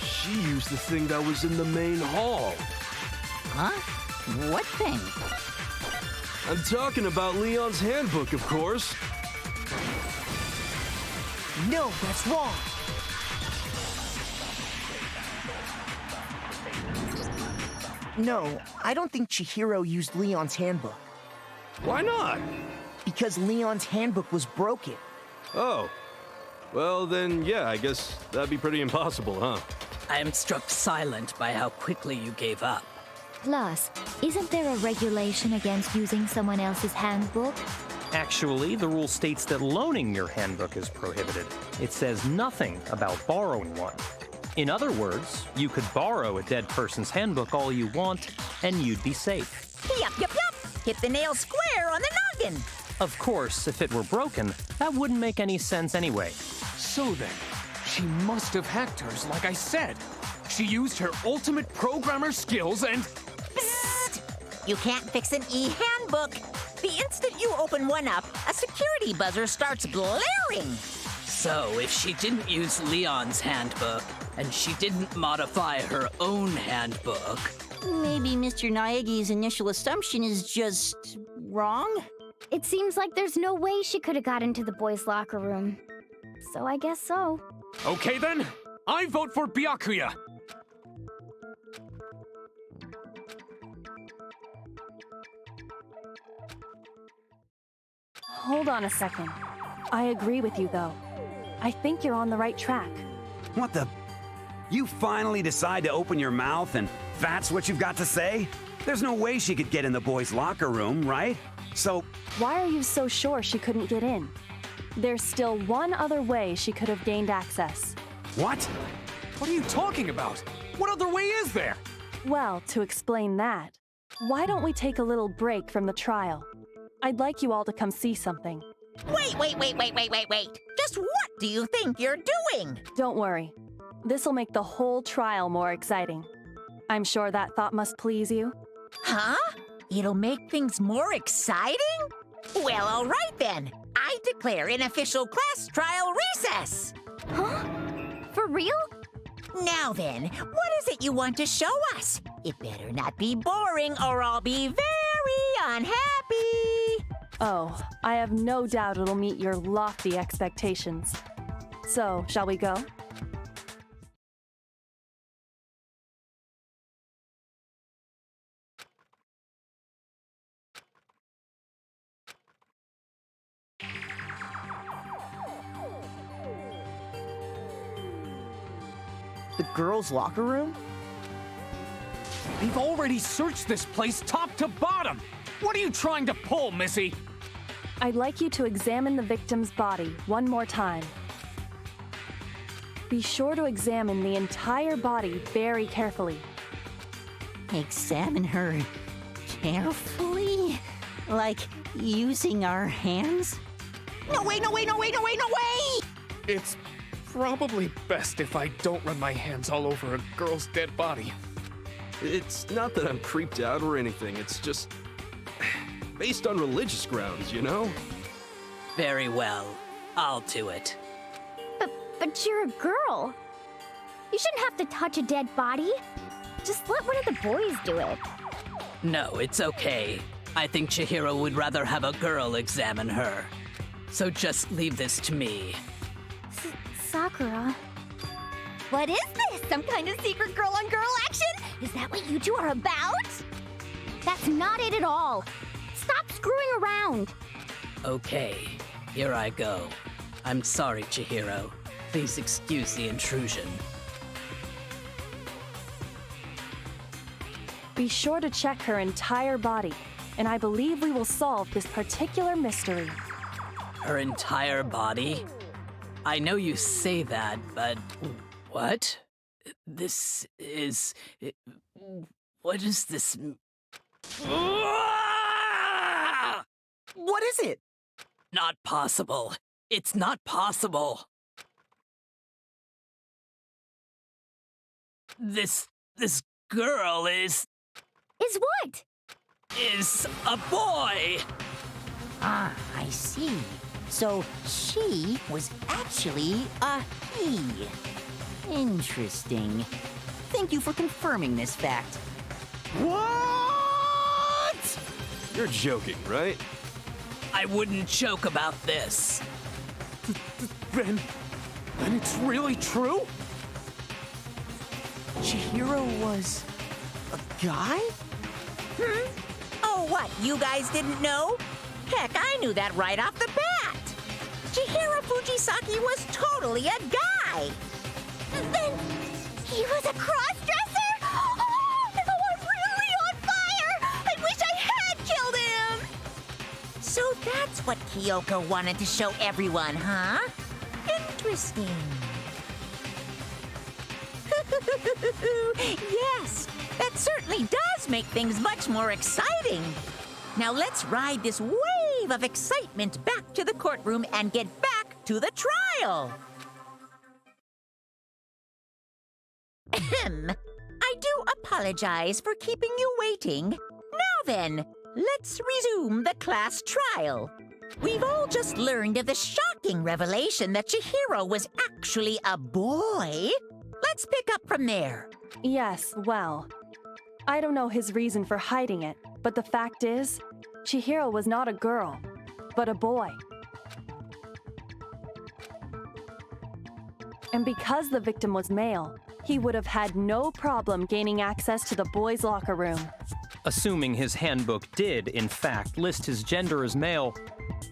She used the thing that was in the main hall. Huh? What thing? I'm talking about Leon's handbook, of course. No, that's wrong. No, I don't think Chihiro used Leon's handbook. Why not? Because Leon's handbook was broken. Oh. Well, then, yeah, I guess that'd be pretty impossible, huh? I am struck silent by how quickly you gave up. Plus, isn't there a regulation against using someone else's handbook? Actually, the rule states that loaning your handbook is prohibited. It says nothing about borrowing one. In other words, you could borrow a dead person's handbook all you want, and you'd be safe. Yup, yup, yup! Hit the nail square on the noggin! Of course, if it were broken, that wouldn't make any sense anyway. So then, she must have hacked hers, like I said. She used her ultimate programmer skills and... Psst! You can't fix an e-handbook. The instant you open one up, a security buzzer starts blaring. So, if she didn't use Leon's handbook, and she didn't modify her own handbook... Maybe Mr. Naegi's initial assumption is just wrong? It seems like there's no way she could have got into the boys' locker room. So I guess so. Okay then, I vote for Byakuya. Hold on a second. I agree with you, though. I think you're on the right track. What the? You finally decide to open your mouth and that's what you've got to say? There's no way she could get in the boys' locker room, right? So... Why are you so sure she couldn't get in? There's still one other way she could have gained access. What? What are you talking about? What other way is there? Well, to explain that, why don't we take a little break from the trial? I'd like you all to come see something. Wait! Just what do you think you're doing? Don't worry. This'll make the whole trial more exciting. I'm sure that thought must please you. Huh? It'll make things more exciting? Well, all right then. I declare an official class trial recess. Huh? For real? Now then, what is it you want to show us? It better not be boring or I'll be very unhappy. Oh, I have no doubt it'll meet your lofty expectations. So, shall we go? The girls' locker room? We've already searched this place top to bottom. What are you trying to pull, Missy? I'd like you to examine the victim's body one more time. Be sure to examine the entire body very carefully. Examine her carefully? Like using our hands? No way, no way, no way, no way, no way! It's probably best if I don't run my hands all over a girl's dead body. It's not that I'm creeped out or anything, it's just based on religious grounds, you know? Very well. I'll do it. But you're a girl. You shouldn't have to touch a dead body. Just let one of the boys do it. No, it's okay. I think Chihiro would rather have a girl examine her. So just leave this to me. Sakura. What is this? Some kind of secret girl-on-girl action? Is that what you two are about? That's not it at all. Stop screwing around. Okay, here I go. I'm sorry, Chihiro. Please excuse the intrusion. Be sure to check her entire body, and I believe we will solve this particular mystery. Her entire body? I know you say that, but what? This is... What is this? What is it? Not possible. It's not possible. This girl is what? Is a boy. Ah, I see. So she was actually a he. Interesting. Thank you for confirming this fact. What? You're joking, right? I wouldn't joke about this. Then it's really true? Chihiro was a guy? Oh, what? You guys didn't know? Heck, I knew that right off the bat. Chihiro Fujisaki was totally a guy. Then he was a cross-dresser? Oh, I'm really on fire! I wish I had killed him! So that's what Kyoko wanted to show everyone, huh? Interesting. Yes, that certainly does make things much more exciting. Now let's ride this wave of excitement back to the courtroom and get back to the trial. Ahem. I do apologize for keeping you waiting. Now then, let's resume the class trial. We've all just learned of the shocking revelation that Chihiro was actually a boy. Let's pick up from there. Yes, well, I don't know his reason for hiding it, but the fact is, Chihiro was not a girl, but a boy. And because the victim was male, he would have had no problem gaining access to the boys' locker room. Assuming his handbook did, in fact, list his gender as male,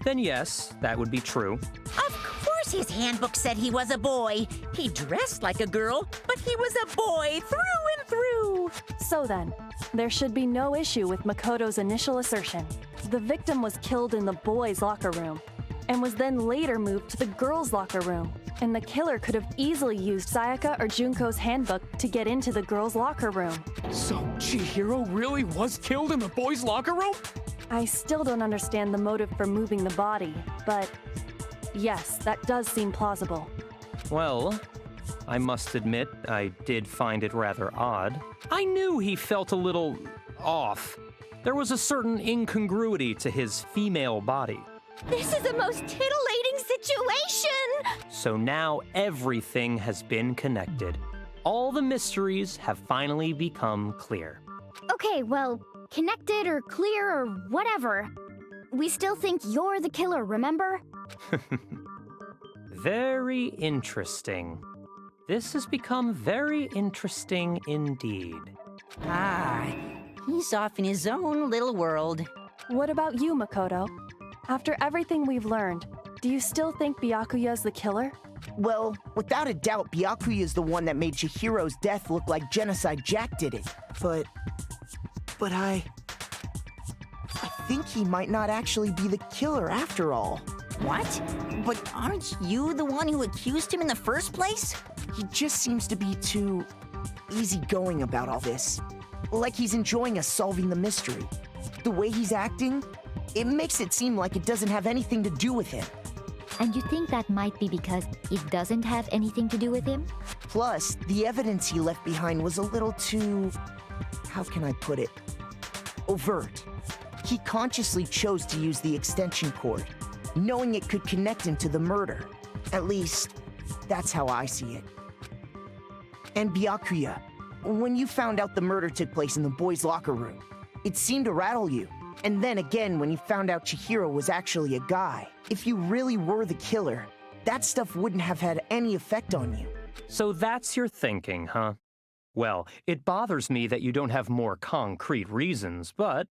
then yes, that would be true. Of course his handbook said he was a boy. He dressed like a girl, but he was a boy through and through. So then, there should be no issue with Makoto's initial assertion. The victim was killed in the boys' locker room, and was then later moved to the girls' locker room. And the killer could have easily used Sayaka or Junko's handbook to get into the girls' locker room. So Chihiro really was killed in the boys' locker room? I still don't understand the motive for moving the body, but yes, that does seem plausible. Well, I must admit, I did find it rather odd. I knew he felt a little off. There was a certain incongruity to his female body. This is the most titillating situation! So now everything has been connected. All the mysteries have finally become clear. Okay, well, connected or clear or whatever. We still think you're the killer, remember? Very interesting. This has become very interesting indeed. Ah, he's off in his own little world. What about you, Makoto? After everything we've learned, do you still think Byakuya's the killer? Well, without a doubt, Byakuya is the one that made Chihiro's death look like Genocide Jack did it. But I think he might not actually be the killer after all. What? But aren't you the one who accused him in the first place? He just seems to be too easygoing about all this. Like he's enjoying us solving the mystery. The way he's acting, it makes it seem like it doesn't have anything to do with him. And you think that might be because it doesn't have anything to do with him? Plus, the evidence he left behind was a little too... how can I put it? Overt. He consciously chose to use the extension cord, knowing it could connect him to the murder. At least, that's how I see it. And Byakuya, when you found out the murder took place in the boys' locker room, it seemed to rattle you. And then again, when you found out Chihiro was actually a guy, if you really were the killer, that stuff wouldn't have had any effect on you. So that's your thinking, huh? Well, it bothers me that you don't have more concrete reasons, but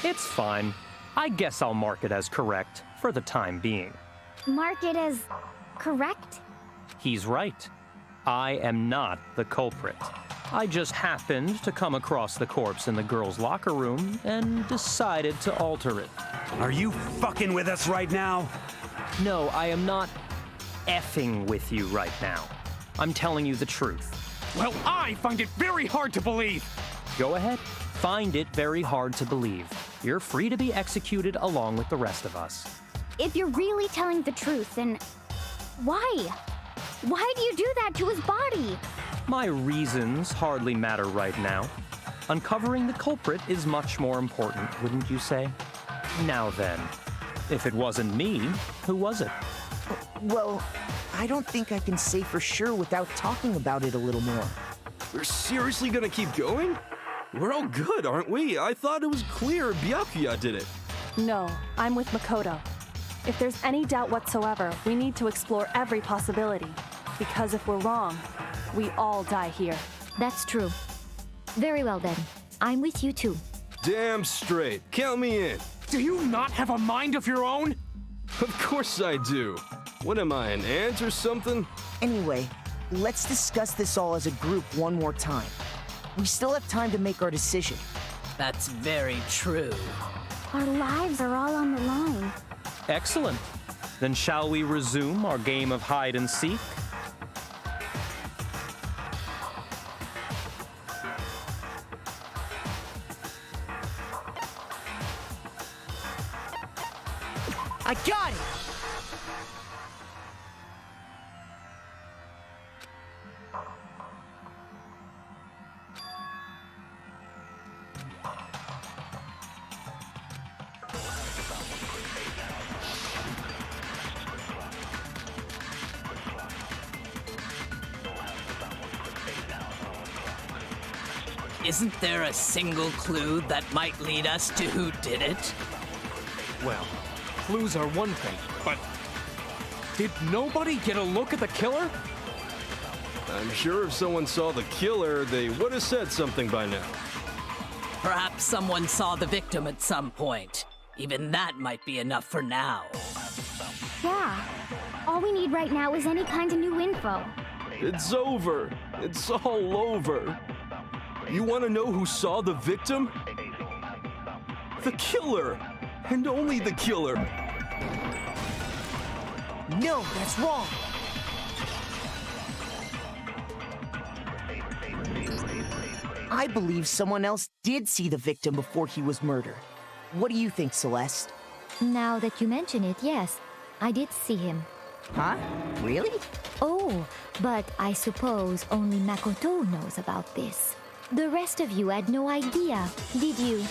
it's fine. I guess I'll mark it as correct for the time being. Mark it as correct? He's right. I am not the culprit. I just happened to come across the corpse in the girls' locker room and decided to alter it. Are you fucking with us right now? No, I am not effing with you right now. I'm telling you the truth. Well, I find it very hard to believe. Go ahead. Find it very hard to believe. You're free to be executed along with the rest of us. If you're really telling the truth, then why? Why do you do that to his body? My reasons hardly matter right now. Uncovering the culprit is much more important, wouldn't you say? Now then, if it wasn't me, who was it? Well, I don't think I can say for sure without talking about it a little more. We're seriously gonna keep going? We're all good, aren't we? I thought it was clear Byakuya did it. No, I'm with Makoto. If there's any doubt whatsoever, we need to explore every possibility. Because if we're wrong, we all die here. That's true. Very well then. I'm with you too. Damn straight. Count me in. Do you not have a mind of your own? Of course I do. What am I, an ant or something? Anyway, let's discuss this all as a group one more time. We still have time to make our decision. That's very true. Our lives are all on the line. Excellent. Then shall we resume our game of hide and seek? I got it! Isn't there a single clue that might lead us to who did it? Well, clues are one thing, but did nobody get a look at the killer? I'm sure if someone saw the killer, they would have said something by now. Perhaps someone saw the victim at some point. Even that might be enough for now. Yeah. All we need right now is any kind of new info. It's over. It's all over. You want to know who saw the victim? The killer! And only the killer! No, that's wrong! I believe someone else did see the victim before he was murdered. What do you think, Celeste? Now that you mention it, yes, I did see him. Huh? Really? Oh, but I suppose only Makoto knows about this. The rest of you had no idea, did you?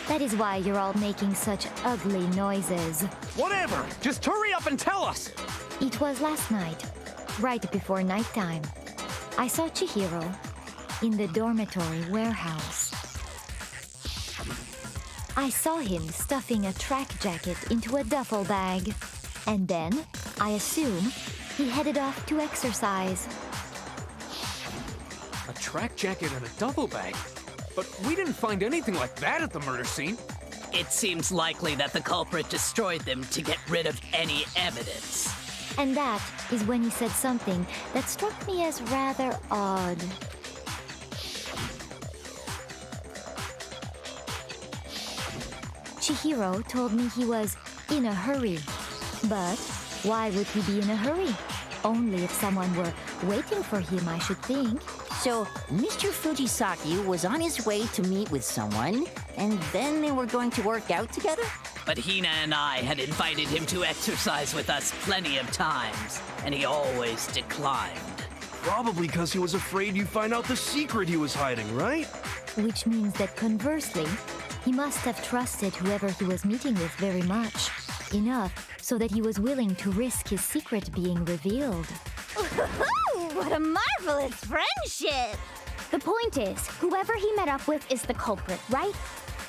That is why you're all making such ugly noises. Whatever! Just hurry up and tell us! It was last night, right before nighttime. I saw Chihiro in the dormitory warehouse. I saw him stuffing a track jacket into a duffel bag. And then, I assume, he headed off to exercise. A track jacket and a duffel bag? But we didn't find anything like that at the murder scene. It seems likely that the culprit destroyed them to get rid of any evidence. And that is when he said something that struck me as rather odd. Chihiro told me he was in a hurry. But why would he be in a hurry? Only if someone were waiting for him, I should think. So, Mr. Fujisaki was on his way to meet with someone, and then they were going to work out together? But Hina and I had invited him to exercise with us plenty of times, and he always declined. Probably because he was afraid you'd find out the secret he was hiding, right? Which means that conversely, he must have trusted whoever he was meeting with very much. Enough so that he was willing to risk his secret being revealed. What a marvelous friendship! The point is, whoever he met up with is the culprit, right?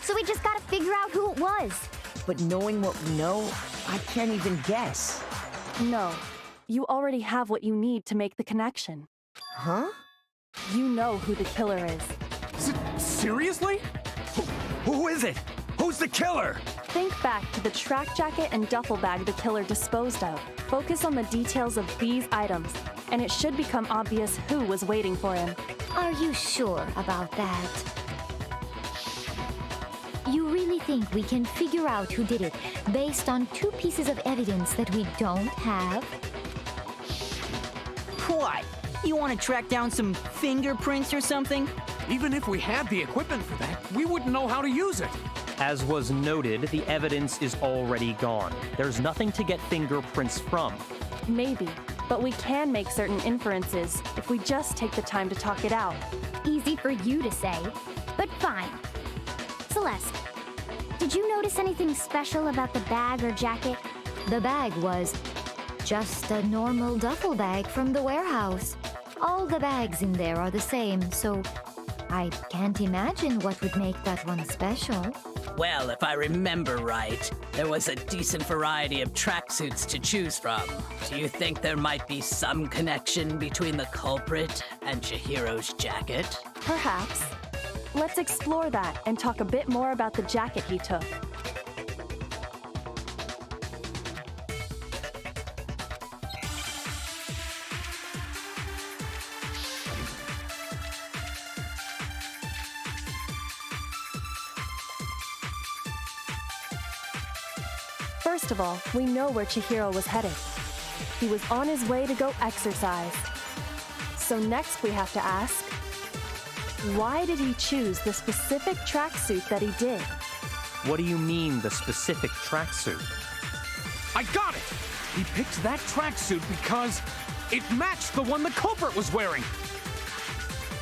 So we just gotta figure out who it was. But knowing what we know, I can't even guess. No, you already have what you need to make the connection. Huh? You know who the killer is. Seriously? Who is it? Who's the killer? Think back to the track jacket and duffel bag the killer disposed of. Focus on the details of these items, and it should become obvious who was waiting for him. Are you sure about that? You really think we can figure out who did it based on 2 pieces of evidence that we don't have? What? You want to track down some fingerprints or something? Even if we had the equipment for that, we wouldn't know how to use it. As was noted, the evidence is already gone. There's nothing to get fingerprints from. Maybe, but we can make certain inferences if we just take the time to talk it out. Easy for you to say, but fine. Celeste, did you notice anything special about the bag or jacket? The bag was just a normal duffel bag from the warehouse. All the bags in there are the same, so I can't imagine what would make that one special. Well, if I remember right, there was a decent variety of tracksuits to choose from. Do you think there might be some connection between the culprit and Chihiro's jacket? Perhaps. Let's explore that and talk a bit more about the jacket he took. First of all, we know where Chihiro was headed. He was on his way to go exercise. So next we have to ask, why did he choose the specific tracksuit that he did? What do you mean, the specific tracksuit? I got it! He picked that tracksuit because it matched the one the culprit was wearing.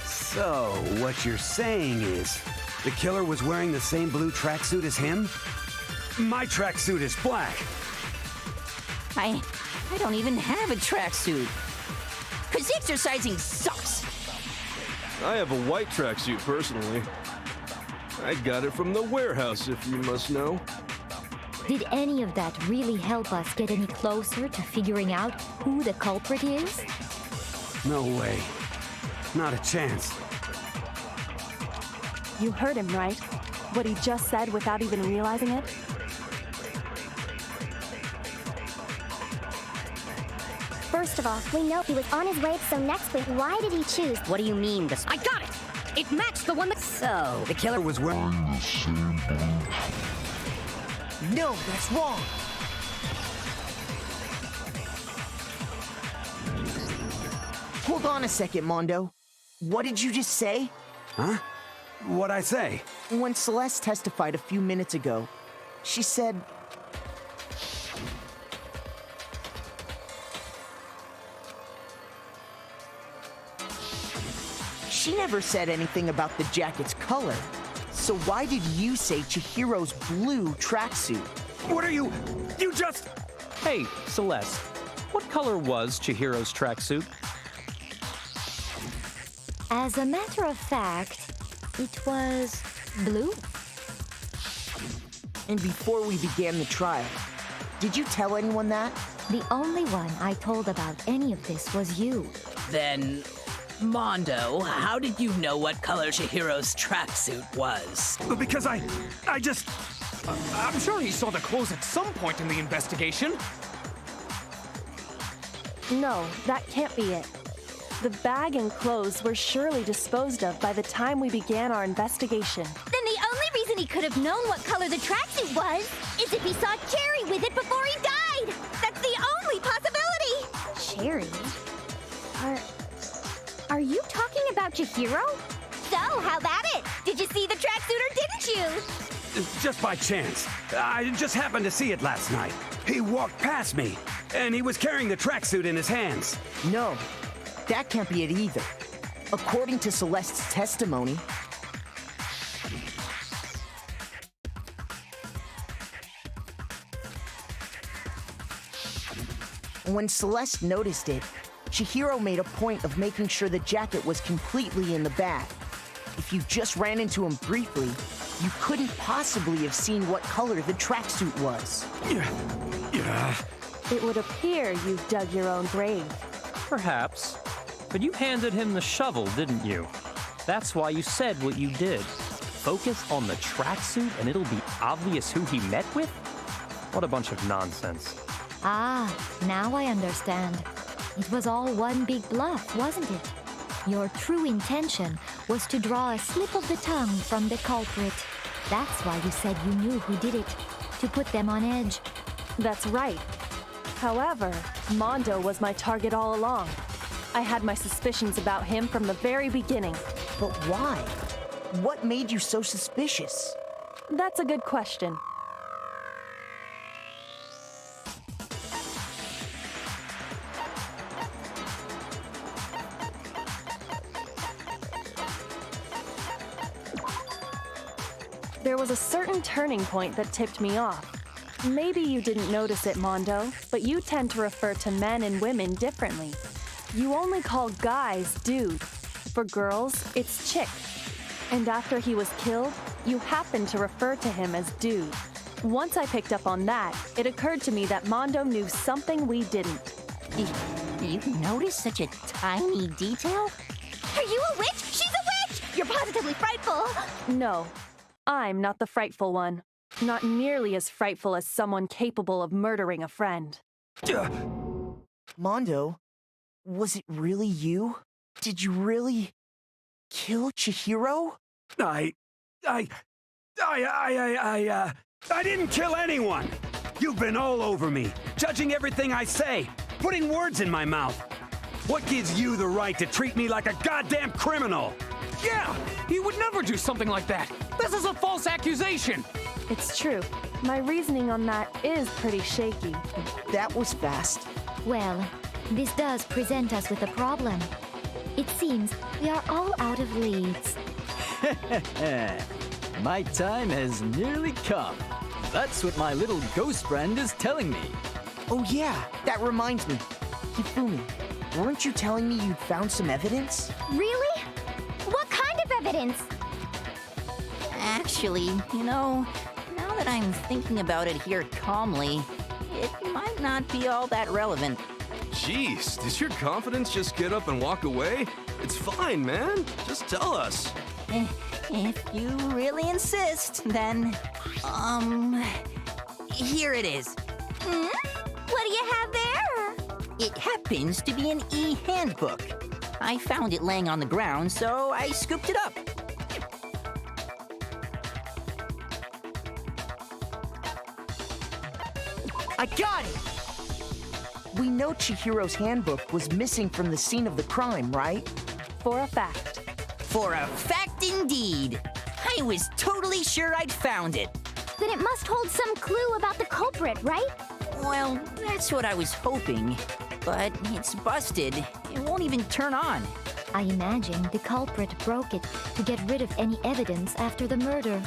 So, what you're saying is, the killer was wearing the same blue tracksuit as him? My tracksuit is black. I don't even have a tracksuit. 'Cause exercising sucks. I have a white tracksuit personally. I got it from the warehouse, if you must know. Did any of that really help us get any closer to figuring out who the culprit is? No way. Not a chance. You heard him, right? What he just said without even realizing it? First of all, we know he was on his way, so next week, why did he choose? What do you mean, the... I got it! It matched the one that... So, The killer was wearing... No, that's wrong. Hold on a second, Mondo. What did you just say? Huh? What'd I say? When Celeste testified a few minutes ago, she said... She never said anything about the jacket's color. So why did you say Chihiro's blue tracksuit? What are you... You just... Hey, Celeste, what color was Chihiro's tracksuit? As a matter of fact, it was blue. And before we began the trial, did you tell anyone that? The only one I told about any of this was you. Then, Mondo, how did you know what color Chihiro's tracksuit was? Because I'm sure he saw the clothes at some point in the investigation. No, that can't be it. The bag and clothes were surely disposed of by the time we began our investigation. Then the only reason he could have known what color the tracksuit was is if he saw Cherry with it before he died. That's the only possibility. Cherry? Are you talking about Chihiro? So, how about it? Did you see the tracksuit or didn't you? Just by chance. I just happened to see it last night. He walked past me, and he was carrying the tracksuit in his hands. No, that can't be it either. According to Celeste's testimony, when Celeste noticed it, Chihiro made a point of making sure the jacket was completely in the bag. If you just ran into him briefly, you couldn't possibly have seen what color the tracksuit was. Yeah. It would appear you've dug your own grave. Perhaps. But you handed him the shovel, didn't you? That's why you said what you did. Focus on the tracksuit and it'll be obvious who he met with? What a bunch of nonsense. Ah, now I understand. It was all one big bluff, wasn't it? Your true intention was to draw a slip of the tongue from the culprit. That's why you said you knew who did it, to put them on edge. That's right. However, Mondo was my target all along. I had my suspicions about him from the very beginning. But why? What made you so suspicious? That's a good question. There was a certain turning point that tipped me off. Maybe you didn't notice it, Mondo, but you tend to refer to men and women differently. You only call guys dude. For girls, it's chick. And after he was killed, you happened to refer to him as dude. Once I picked up on that, it occurred to me that Mondo knew something we didn't. You noticed such a tiny detail? Are you a witch? She's a witch! You're positively frightful! No, I'm not the frightful one. Not nearly as frightful as someone capable of murdering a friend. Mondo, was it really you? Did you really kill Chihiro? I didn't kill anyone! You've been all over me, judging everything I say, putting words in my mouth. What gives you the right to treat me like a goddamn criminal? Yeah! He would never do something like that! This is a false accusation! It's true. My reasoning on that is pretty shaky. That was fast. Well, this does present us with a problem. It seems we are all out of leads. My time has nearly come. That's what my little ghost friend is telling me. Oh yeah, that reminds me. Hifumi, weren't you telling me you'd found some evidence? Really? What kind of evidence? Actually, now that I'm thinking about it here calmly, it might not be all that relevant. Jeez, does your confidence just get up and walk away? It's fine, man. Just tell us. If you really insist, then, here it is. What do you have there? It happens to be an e-handbook. I found it laying on the ground, so I scooped it up. I got it! We know Chihiro's handbook was missing from the scene of the crime, right? For a fact. For a fact indeed. I was totally sure I'd found it. Then it must hold some clue about the culprit, right? Well, that's what I was hoping. But it's busted. It won't even turn on. I imagine the culprit broke it to get rid of any evidence after the murder.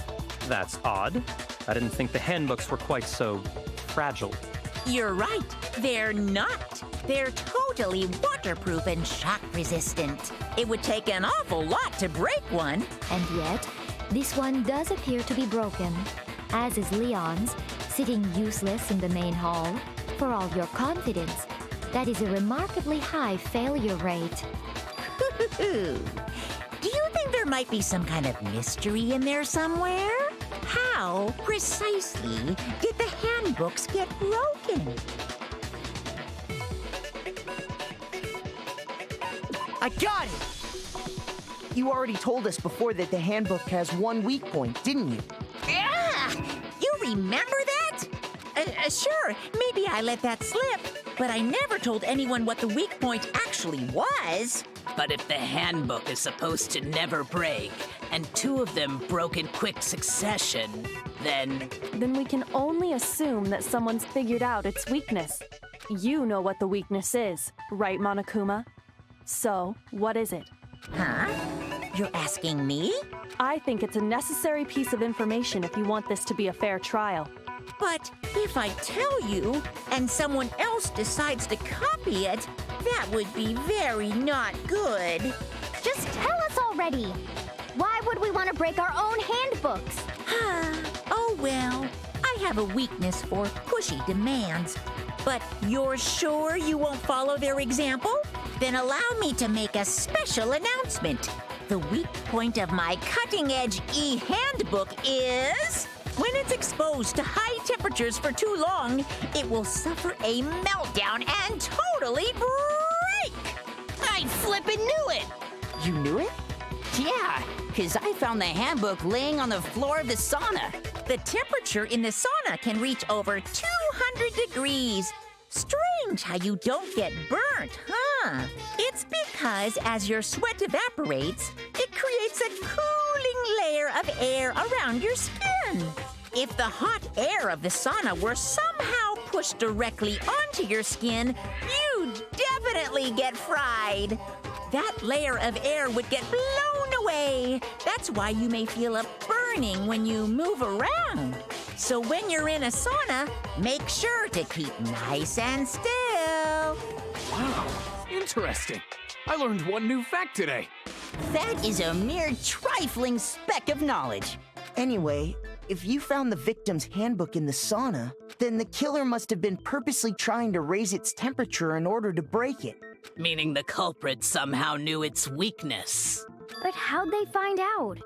That's odd. I didn't think the handbooks were quite so fragile. You're right. They're not. They're totally waterproof and shock resistant. It would take an awful lot to break one. And yet, this one does appear to be broken, as is Leon's, sitting useless in the main hall. For all your confidence, that is a remarkably high failure rate. Do you think there might be some kind of mystery in there somewhere? How precisely did the handbooks get broken? I got it! You already told us before that the handbook has one weak point, didn't you? Yeah! You remember that? Sure, maybe I let that slip, but I never told anyone what the weak point actually was. But if the handbook is supposed to never break, and two of them broke in quick succession, then we can only assume that someone's figured out its weakness. You know what the weakness is, right, Monokuma? So, what is it? Huh? You're asking me? I think it's a necessary piece of information if you want this to be a fair trial. But if I tell you, and someone else decides to copy it, that would be very not good. Just tell us already. Why would we want to break our own handbooks? Oh well, I have a weakness for pushy demands. But you're sure you won't follow their example? Then allow me to make a special announcement. The weak point of my cutting-edge e-handbook is... when it's exposed to high temperatures for too long, it will suffer a meltdown and totally break! I flippin' knew it! You knew it? Yeah, because I found the handbook laying on the floor of the sauna. The temperature in the sauna can reach over 200 degrees. Strange how you don't get burnt, huh? It's because as your sweat evaporates, it creates a cooling layer of air around your skin. If the hot air of the sauna were somehow pushed directly onto your skin, you'd definitely get fried. That layer of air would get blown away. That's why you may feel a burning when you move around. So when you're in a sauna, make sure to keep nice and still. Wow, interesting. I learned one new fact today. That is a mere trifling speck of knowledge. Anyway, if you found the victim's handbook in the sauna, then the killer must have been purposely trying to raise its temperature in order to break it. Meaning the culprit somehow knew its weakness. But how'd they find out?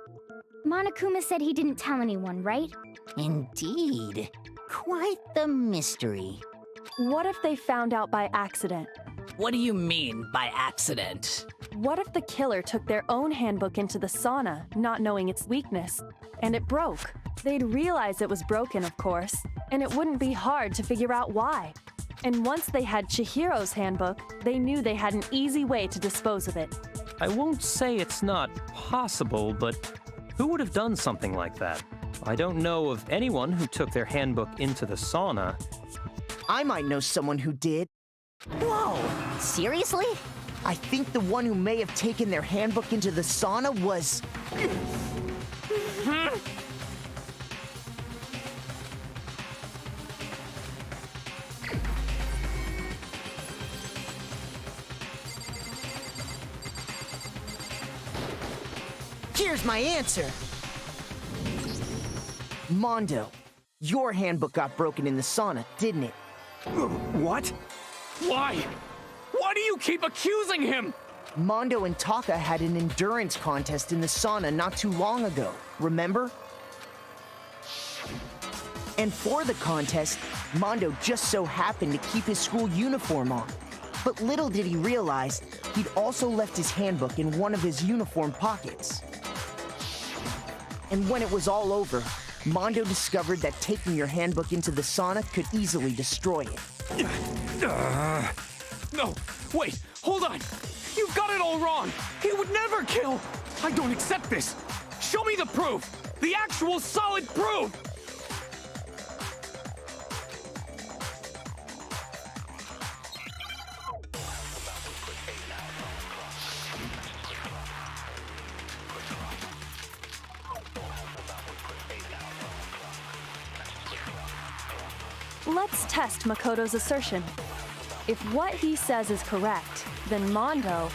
Monokuma said he didn't tell anyone, right? Indeed. Quite the mystery. What if they found out by accident? What do you mean by accident? What if the killer took their own handbook into the sauna, not knowing its weakness, and it broke? They'd realize it was broken, of course, and it wouldn't be hard to figure out why. And once they had Chihiro's handbook, they knew they had an easy way to dispose of it. I won't say it's not possible, but who would have done something like that? I don't know of anyone who took their handbook into the sauna. I might know someone who did. Whoa, seriously? I think the one who may have taken their handbook into the sauna was... Here's my answer. Mondo, your handbook got broken in the sauna, didn't it? What? Why? Why do you keep accusing him? Mondo and Taka had an endurance contest in the sauna not too long ago, remember? And for the contest, Mondo just so happened to keep his school uniform on. But little did he realize, he'd also left his handbook in one of his uniform pockets. And when it was all over, Mondo discovered that taking your handbook into the sauna could easily destroy it. No, wait, hold on. You've got it all wrong. He would never kill. I don't accept this. Show me the proof. The actual solid proof. Let's test Makoto's assertion. If what he says is correct, then Mondo,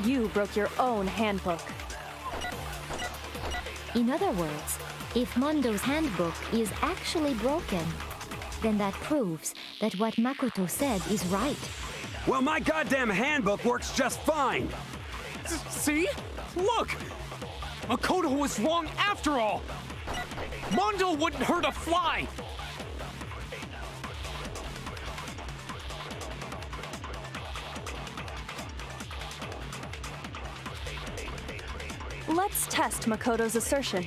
you broke your own handbook. In other words, if Mondo's handbook is actually broken, then that proves that what Makoto said is right. Well, my goddamn handbook works just fine. See? Look! Makoto was wrong after all! Mondo wouldn't hurt a fly! Let's test Makoto's assertion.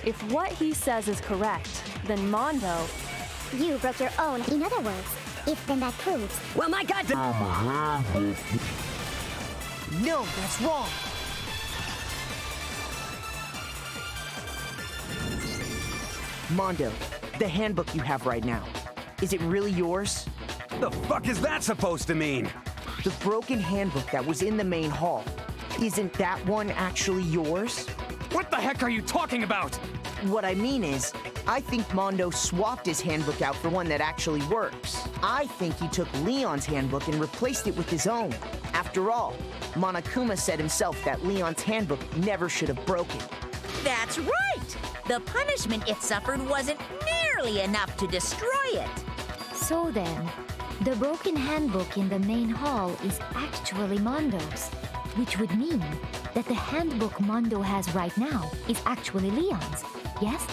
If what he says is correct, then Mondo... You broke your own. In other words, if then that proves... Well, my goddamn... No, that's wrong. Mondo, the handbook you have right now, is it really yours? The fuck is that supposed to mean? The broken handbook that was in the main hall, isn't that one actually yours? What the heck are you talking about? What I mean is, I think Mondo swapped his handbook out for one that actually works. I think he took Leon's handbook and replaced it with his own. After all, Monokuma said himself that Leon's handbook never should have broken. That's right! The punishment it suffered wasn't nearly enough to destroy it. So then, the broken handbook in the main hall is actually Mondo's, which would mean that the handbook Mondo has right now is actually Leon's, yes?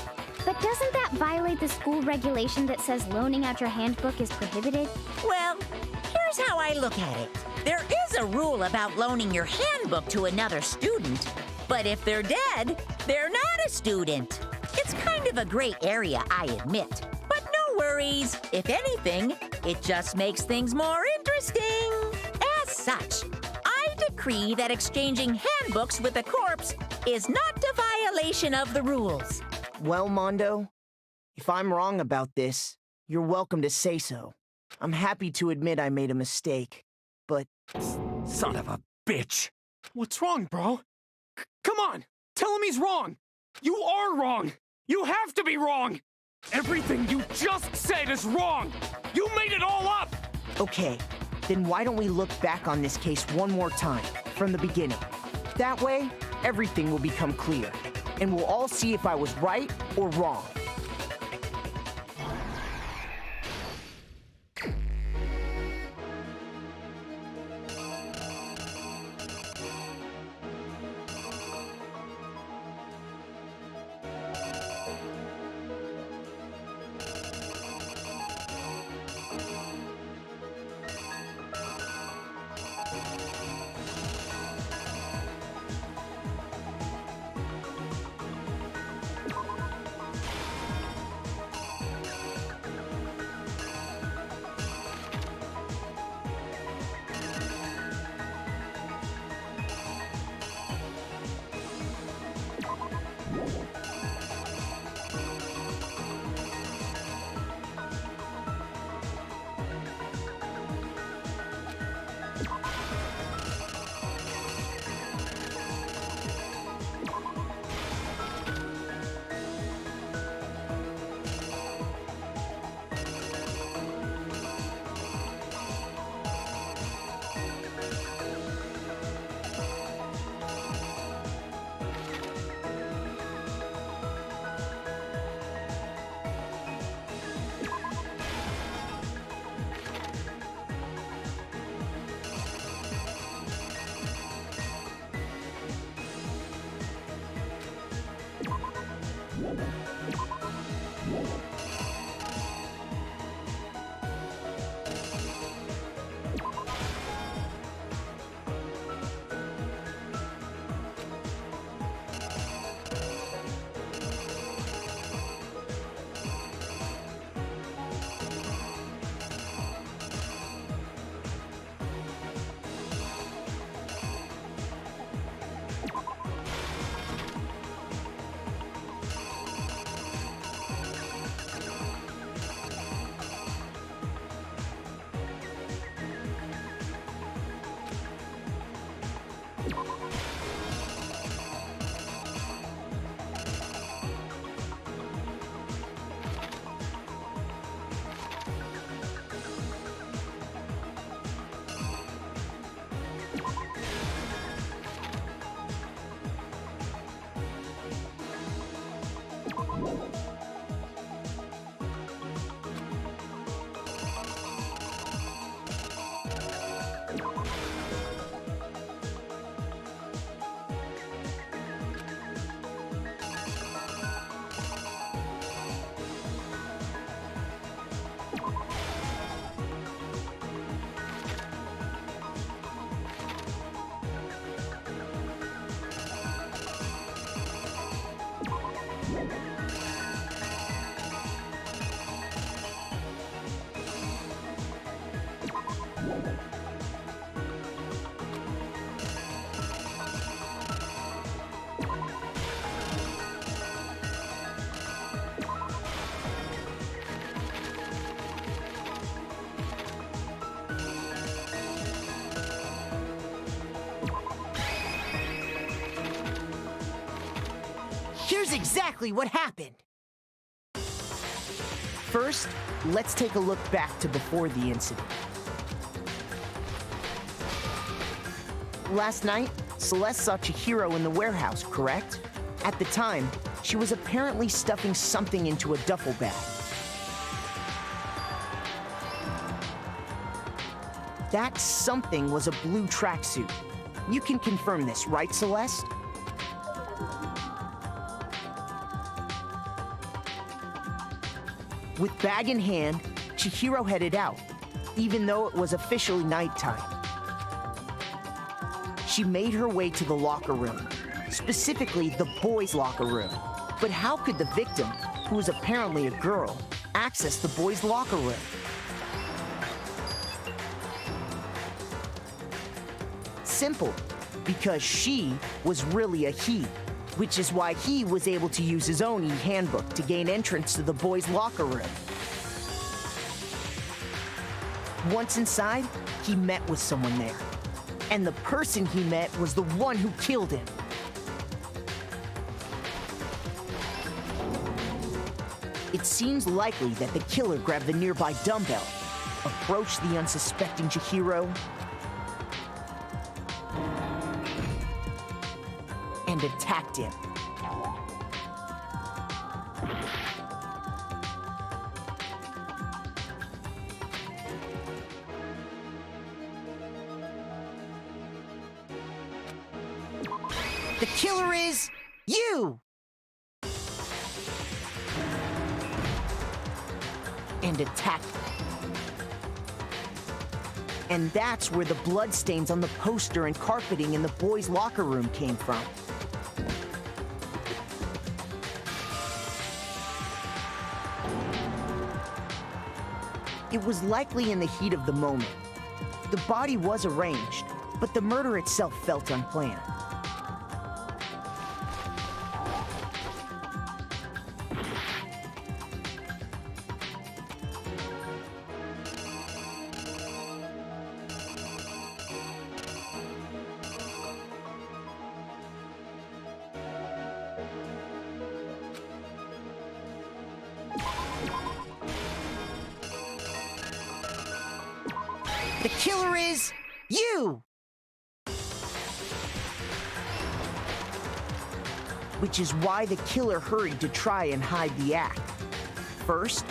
But doesn't that violate the school regulation that says loaning out your handbook is prohibited? Well, here's how I look at it. There is a rule about loaning your handbook to another student, but if they're dead, they're not a student. It's kind of a gray area, I admit. But no worries. If anything, it just makes things more interesting. As such, I decree that exchanging handbooks with a corpse is not a violation of the rules. Well, Mondo, if I'm wrong about this, you're welcome to say so. I'm happy to admit I made a mistake, but... Son of a bitch! What's wrong, bro? Come on! Tell him he's wrong! You are wrong! You have to be wrong! Everything you just said is wrong! You made it all up! Okay, then why don't we look back on this case one more time, from the beginning? That way, everything will become clear, and we'll all see if I was right or wrong. Here's exactly what happened. First, let's take a look back to before the incident. Last night, Celeste saw Chihiro in the warehouse, correct? At the time, she was apparently stuffing something into a duffel bag. That something was a blue tracksuit. You can confirm this, right, Celeste? With bag in hand, Chihiro headed out, even though it was officially nighttime. She made her way to the locker room, specifically the boys' locker room. But how could the victim, who was apparently a girl, access the boys' locker room? Simple, because she was really a he, which is why he was able to use his own e-handbook to gain entrance to the boys' locker room. Once inside, he met with someone there. And the person he met was the one who killed him. It seems likely that the killer grabbed the nearby dumbbell, approached the unsuspecting Chihiro, and attacked him. The killer is you! And attacked him. And that's where the bloodstains on the poster and carpeting in the boys' locker room came from. It was likely in the heat of the moment. The body was arranged, but the murder itself felt unplanned. The killer is you! Which is why the killer hurried to try and hide the act. First,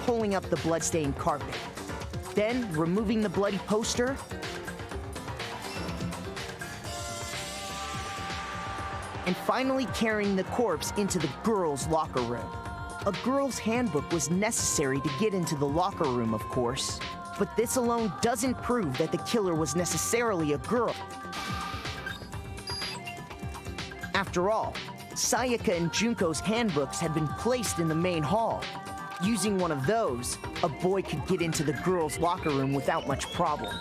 pulling up the bloodstained carpet. Then, removing the bloody poster. And finally carrying the corpse into the girls' locker room. A girl's handbook was necessary to get into the locker room, of course. But this alone doesn't prove that the killer was necessarily a girl. After all, Sayaka and Junko's handbooks had been placed in the main hall. Using one of those, a boy could get into the girls' locker room without much problem.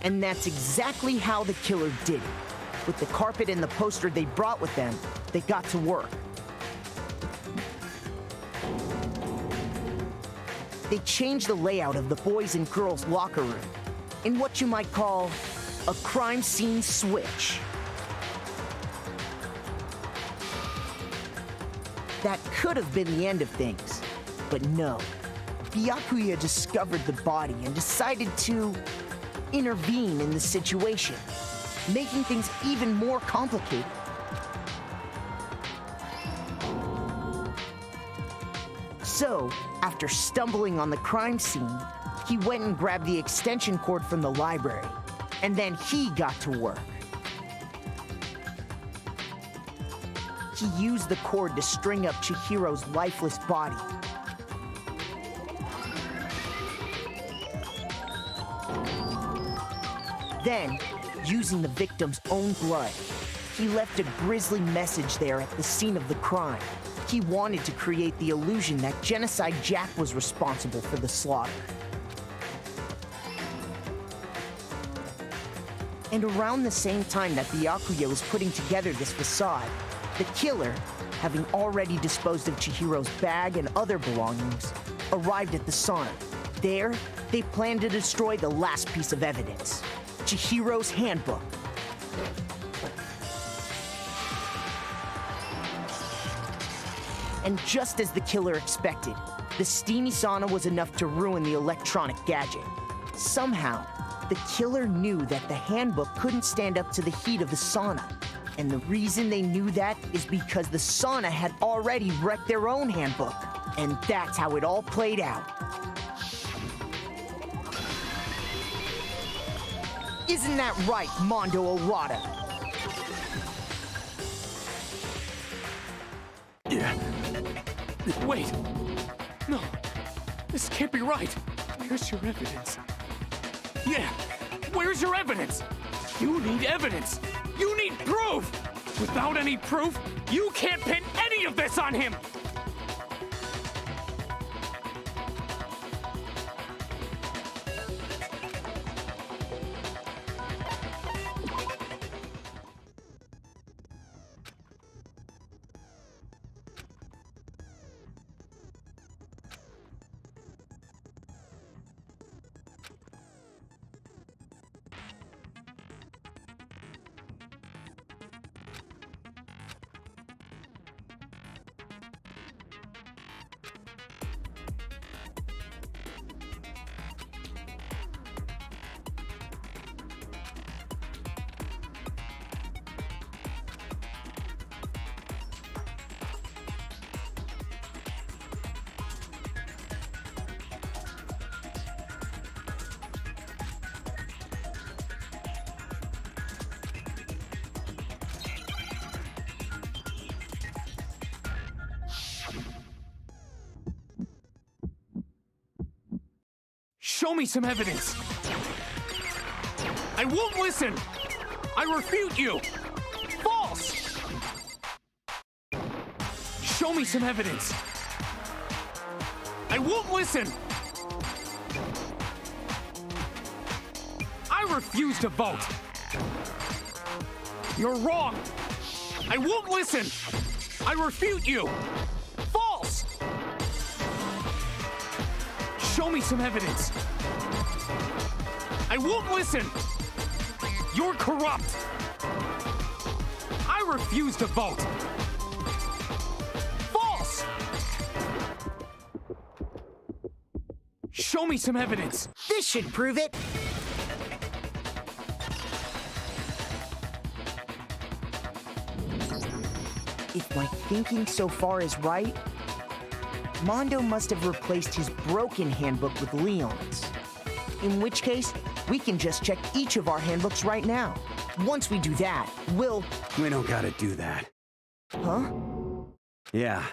And that's exactly how the killer did it. With the carpet and the poster they brought with them, they got to work. They changed the layout of the boys' and girls' locker room in what you might call a crime scene switch. That could have been the end of things, but no. Byakuya discovered the body and decided to intervene in the situation, making things even more complicated. So, after stumbling on the crime scene, he went and grabbed the extension cord from the library, and then he got to work. He used the cord to string up Chihiro's lifeless body. Then, using the victim's own blood, he left a grisly message there at the scene of the crime. He wanted to create the illusion that Genocide Jack was responsible for the slaughter. And around the same time that Byakuya was putting together this facade, the killer, having already disposed of Chihiro's bag and other belongings, arrived at the sauna. There, they planned to destroy the last piece of evidence, Chihiro's handbook. And just as the killer expected, the steamy sauna was enough to ruin the electronic gadget. Somehow, the killer knew that the handbook couldn't stand up to the heat of the sauna. And the reason they knew that is because the sauna had already wrecked their own handbook. And that's how it all played out. Isn't that right, Mondo Arata? Yeah. Wait. No. This can't be right. Where's your evidence? Yeah. Where's your evidence? You need evidence. You need proof. Without any proof, you can't pin any of this on him. Show me some evidence. I won't listen. I refute you. False. Show me some evidence. I won't listen. I refuse to vote. You're wrong. I won't listen. I refute you. False. Show me some evidence. I won't listen. You're corrupt. I refuse to vote. False. Show me some evidence. This should prove it. If my thinking so far is right, Mondo must have replaced his broken handbook with Leon's. In which case, we can just check each of our handbooks right now. Once we do that, we'll... We don't gotta do that. Huh? Yeah.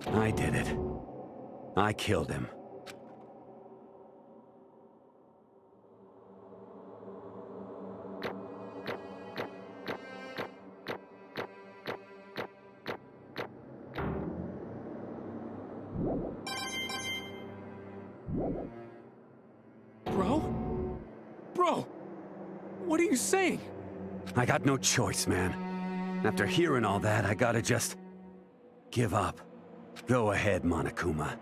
I did it. I killed him. Bro, what are you saying? I got no choice, man. After hearing all that, I gotta just... give up. Go ahead, Monokuma.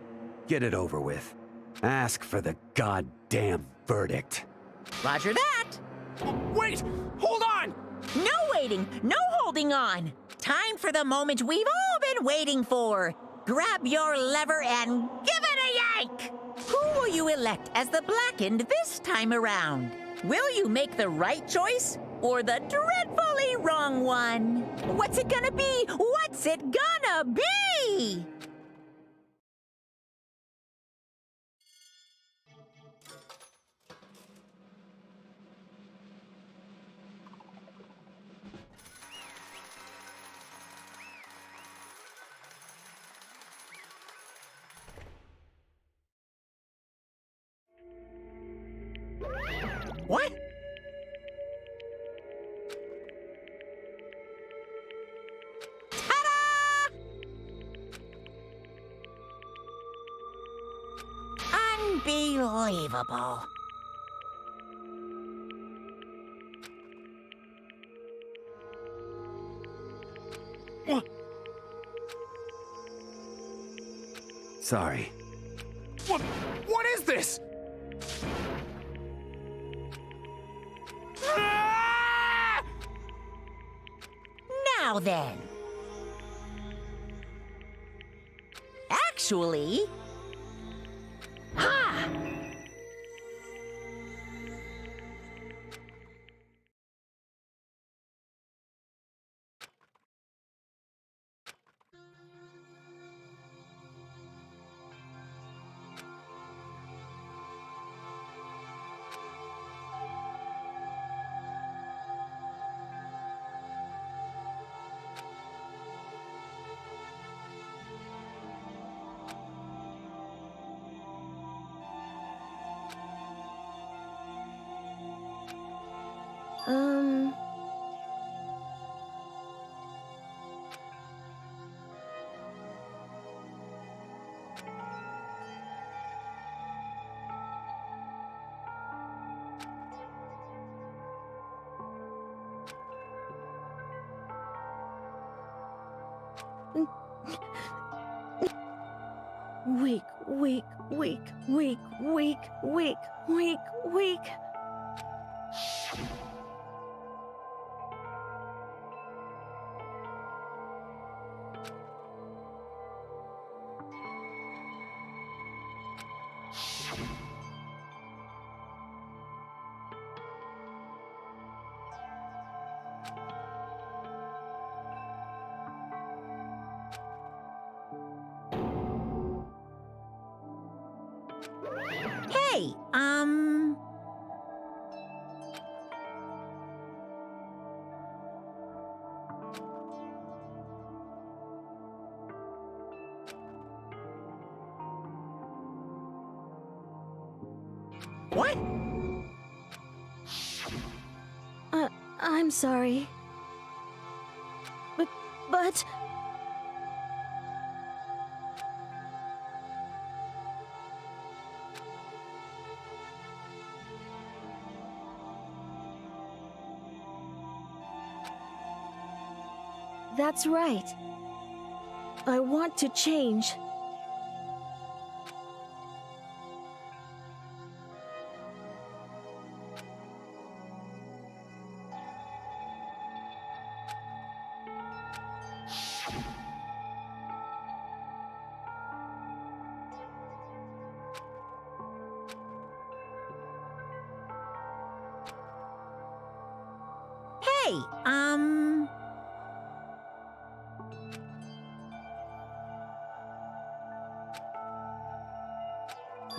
Get it over with. Ask for the goddamn verdict. Roger that. Wait! Hold on! No waiting, no holding on. Time for the moment we've all been waiting for. Grab your lever and give it a yank! Who will you elect as the Blackened this time around? Will you make the right choice or the dreadfully wrong one? What's it gonna be? What's it gonna be? What? Ta-da! Unbelievable. What? Sorry. What is this? Now then. actually. Ha! Weak, weak, weak, weak, weak, weak, weak, weak. Hey, What? I'm sorry. But... That's right. I want to change. Hey,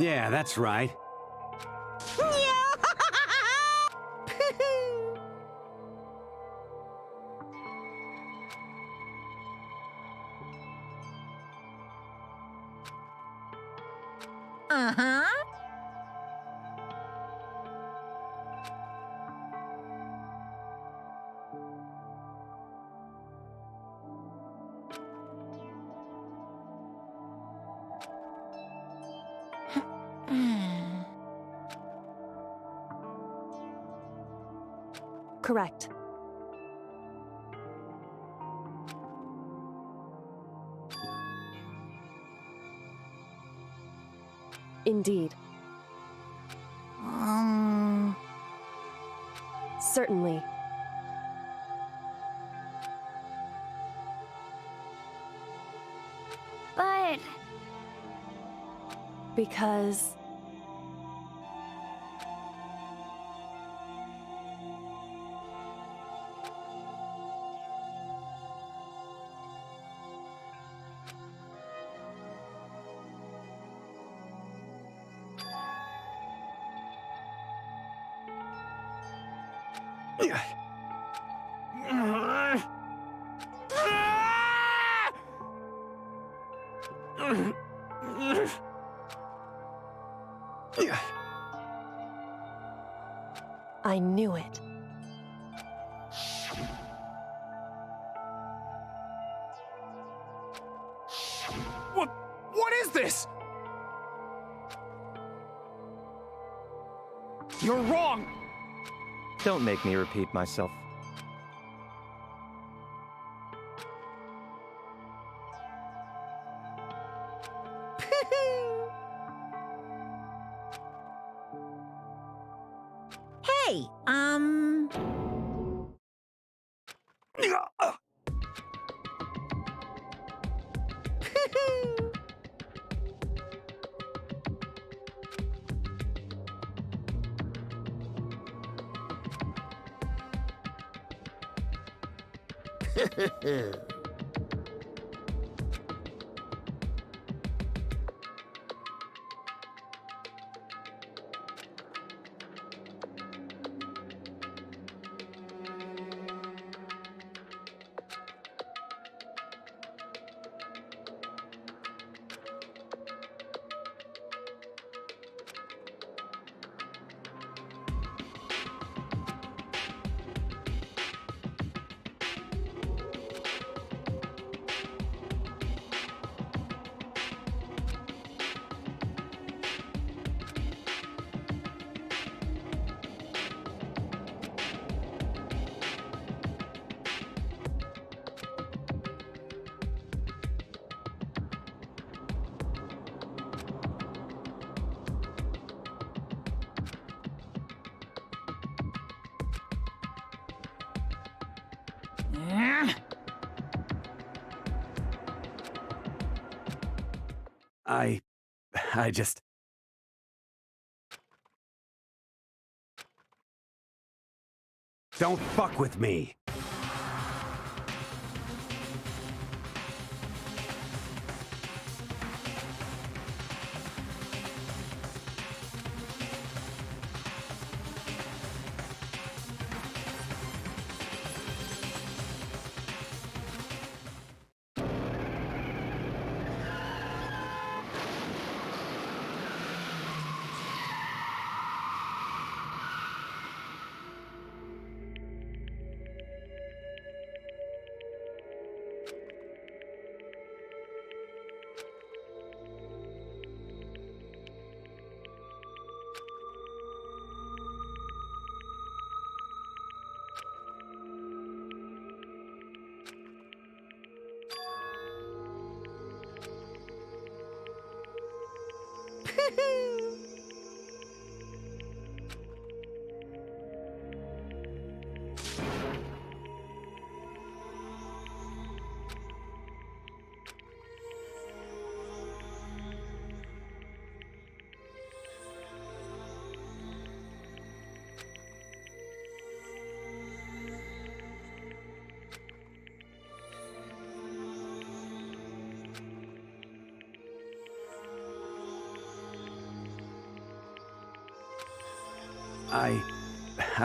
Yeah, that's right. Uh-huh. Correct. Indeed. Certainly. But... Because... I knew it. What is this? You're wrong! Don't make me repeat myself. Hey, I just... Don't fuck with me!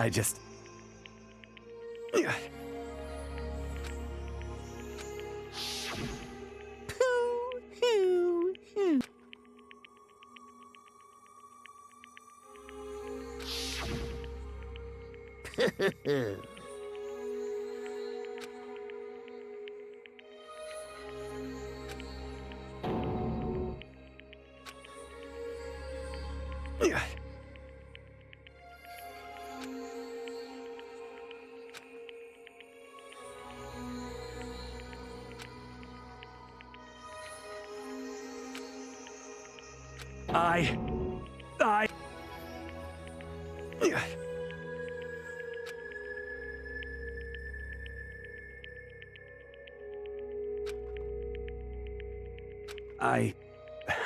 I just...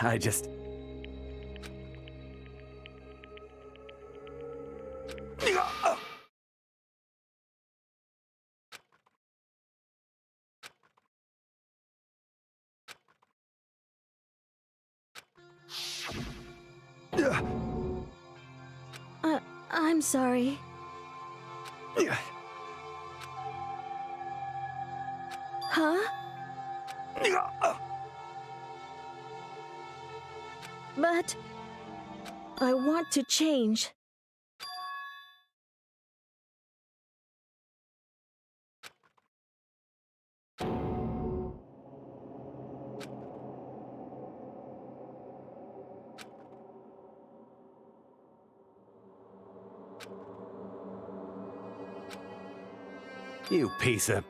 I just... I'm sorry. Huh? But I want to change. You piece of...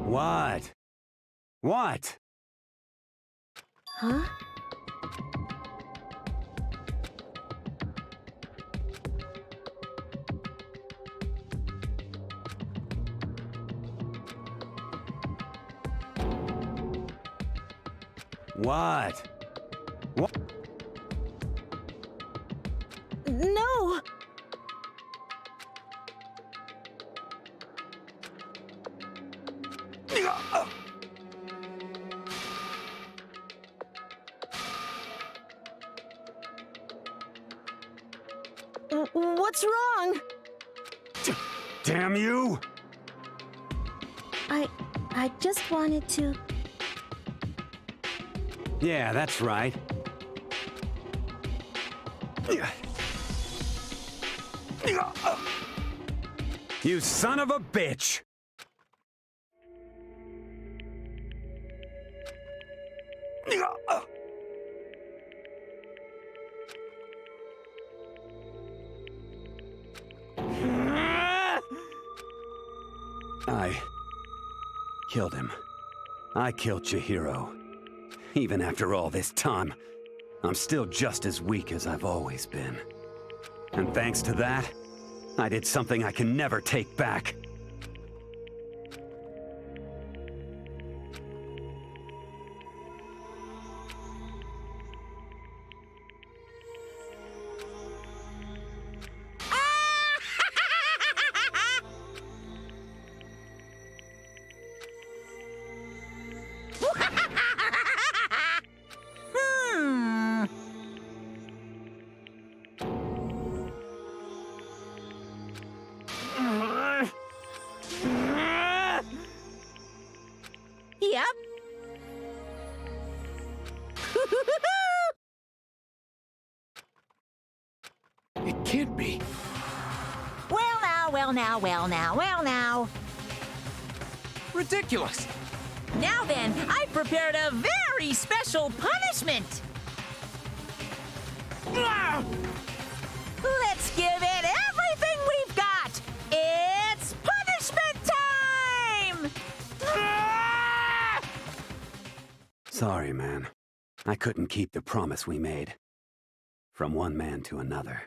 What? What? Huh? What? What? No! What's wrong? Damn you! I just wanted to... Yeah, that's right. You son of a bitch! I killed him. I killed Chihiro. Even after all this time, I'm still just as weak as I've always been. And thanks to that, I did something I can never take back. Yep. It can't be. Well now, well now, well now, well now. Ridiculous. Now then, I've prepared a very special punishment. Let's give it everything we've got. It's punishment time! Sorry, man. I couldn't keep the promise we made. From one man to another.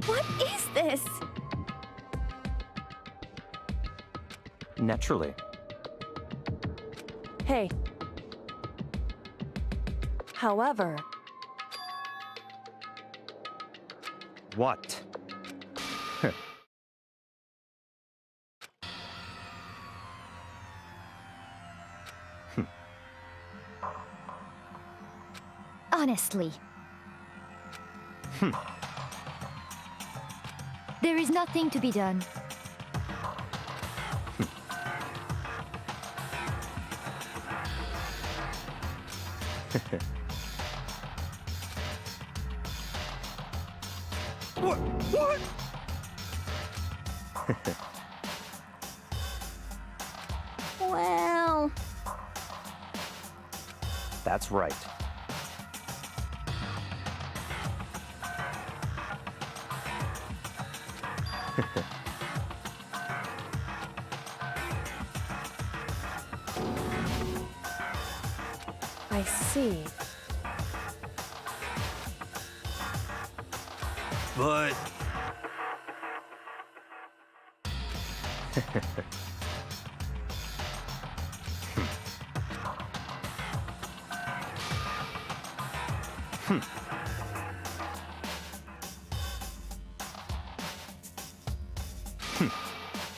What is this? Naturally. Hey. However, What? Honestly. There is nothing to be done. What? Well, That's right. I see. But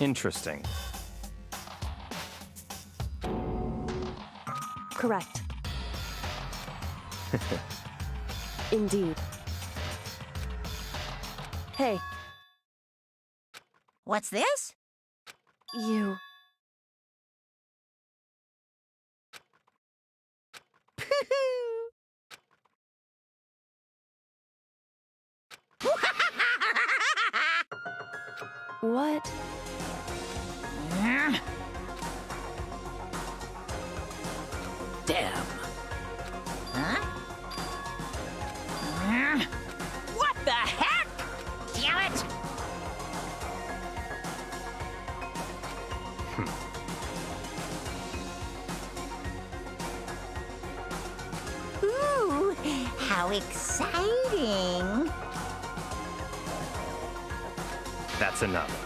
Interesting. Correct. Indeed. Hey, What's this? you. What? Damn. Huh? What the heck? Damn it! Ooh, how exciting! That's enough.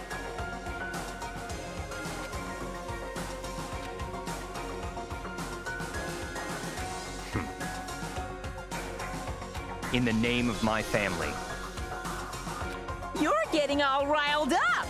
In the name of my family. You're getting all riled up.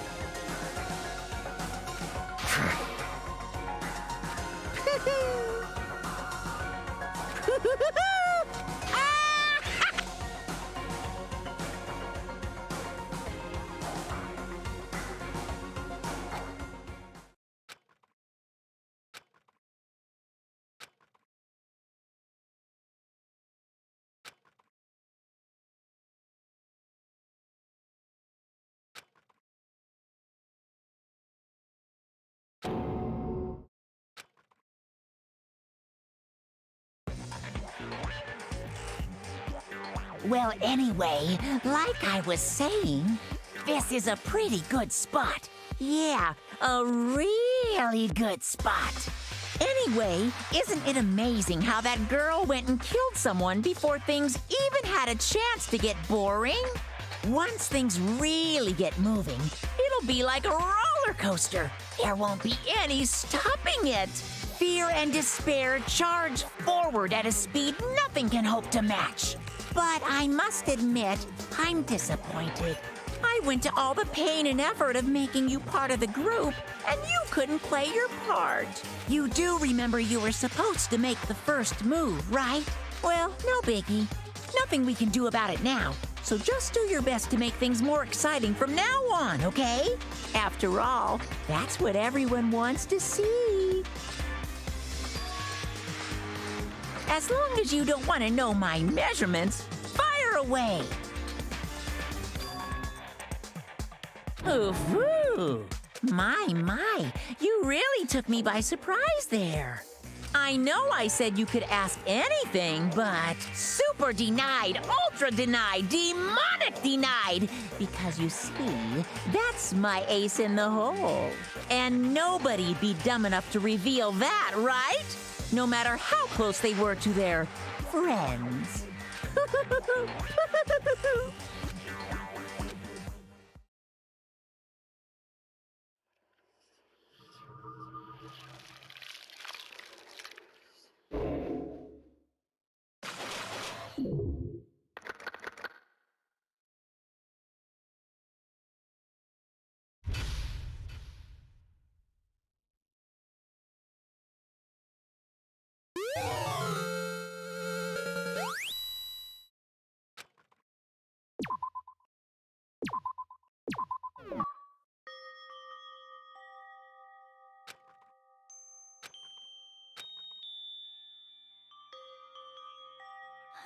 Well, anyway, like I was saying, this is a pretty good spot. Yeah, a really good spot. Anyway, isn't it amazing how that girl went and killed someone before things even had a chance to get boring? Once things really get moving, it'll be like a roller coaster. There won't be any stopping it. Fear and despair charge forward at a speed nothing can hope to match. But I must admit, I'm disappointed. I went to all the pain and effort of making you part of the group, and you couldn't play your part. You do remember you were supposed to make the first move, right? Well, no biggie. Nothing we can do about it now. So just do your best to make things more exciting from now on, okay? After all, that's what everyone wants to see. As long as you don't want to know my measurements, fire away. Ooh, my, you really took me by surprise there. I know I said you could ask anything, but super denied, ultra denied, demonic denied. Because you see, that's my ace in the hole. And nobody'd be dumb enough to reveal that, right? No matter how close they were to their friends.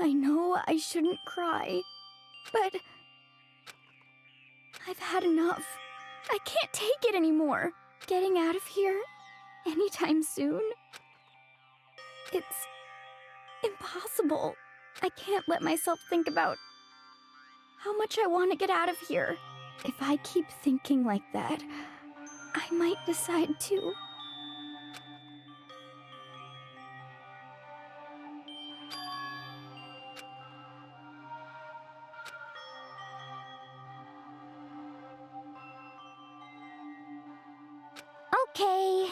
I know I shouldn't cry, but I've had enough. I can't take it anymore. Getting out of here anytime soon. It's impossible. I can't let myself think about how much I want to get out of here. If I keep thinking like that, I might decide to. Okay.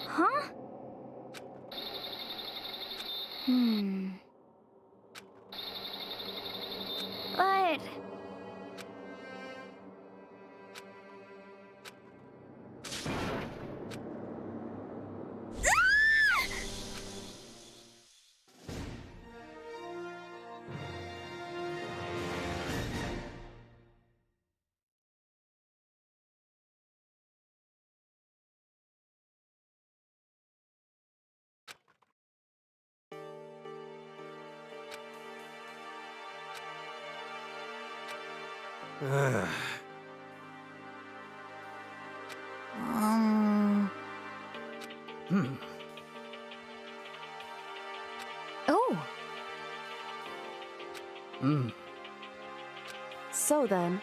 Huh? But... Oh. So then,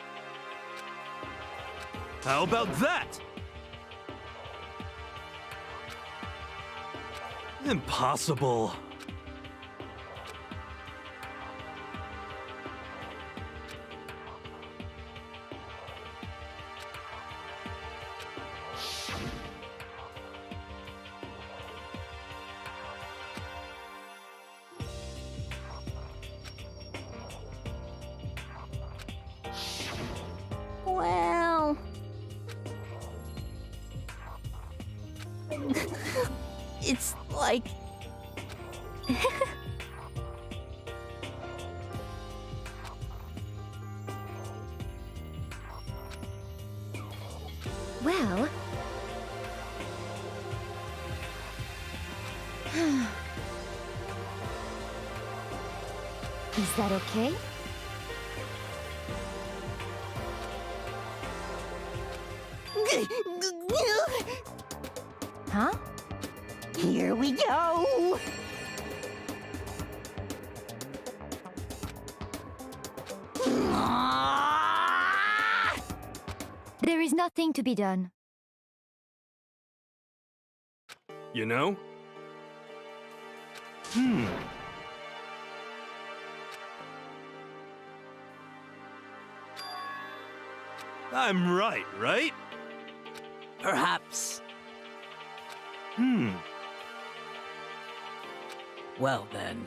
How about that? Impossible. well... It's like... Well... Is that okay? Huh? Here we go! There is nothing to be done. You know? I'm right? Perhaps. Well then.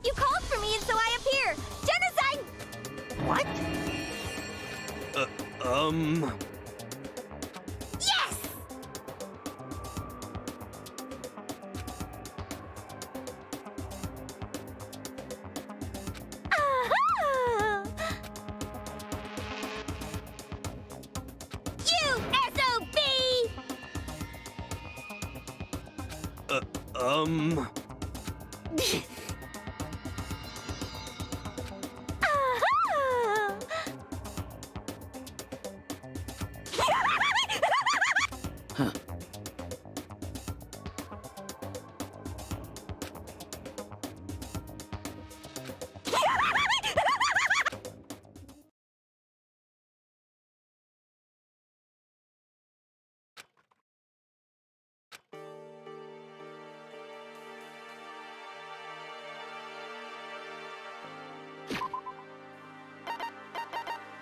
You called for me and so I appear! Genocide! What? Yes! Aha! You SOB! Aha!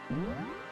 Hmm?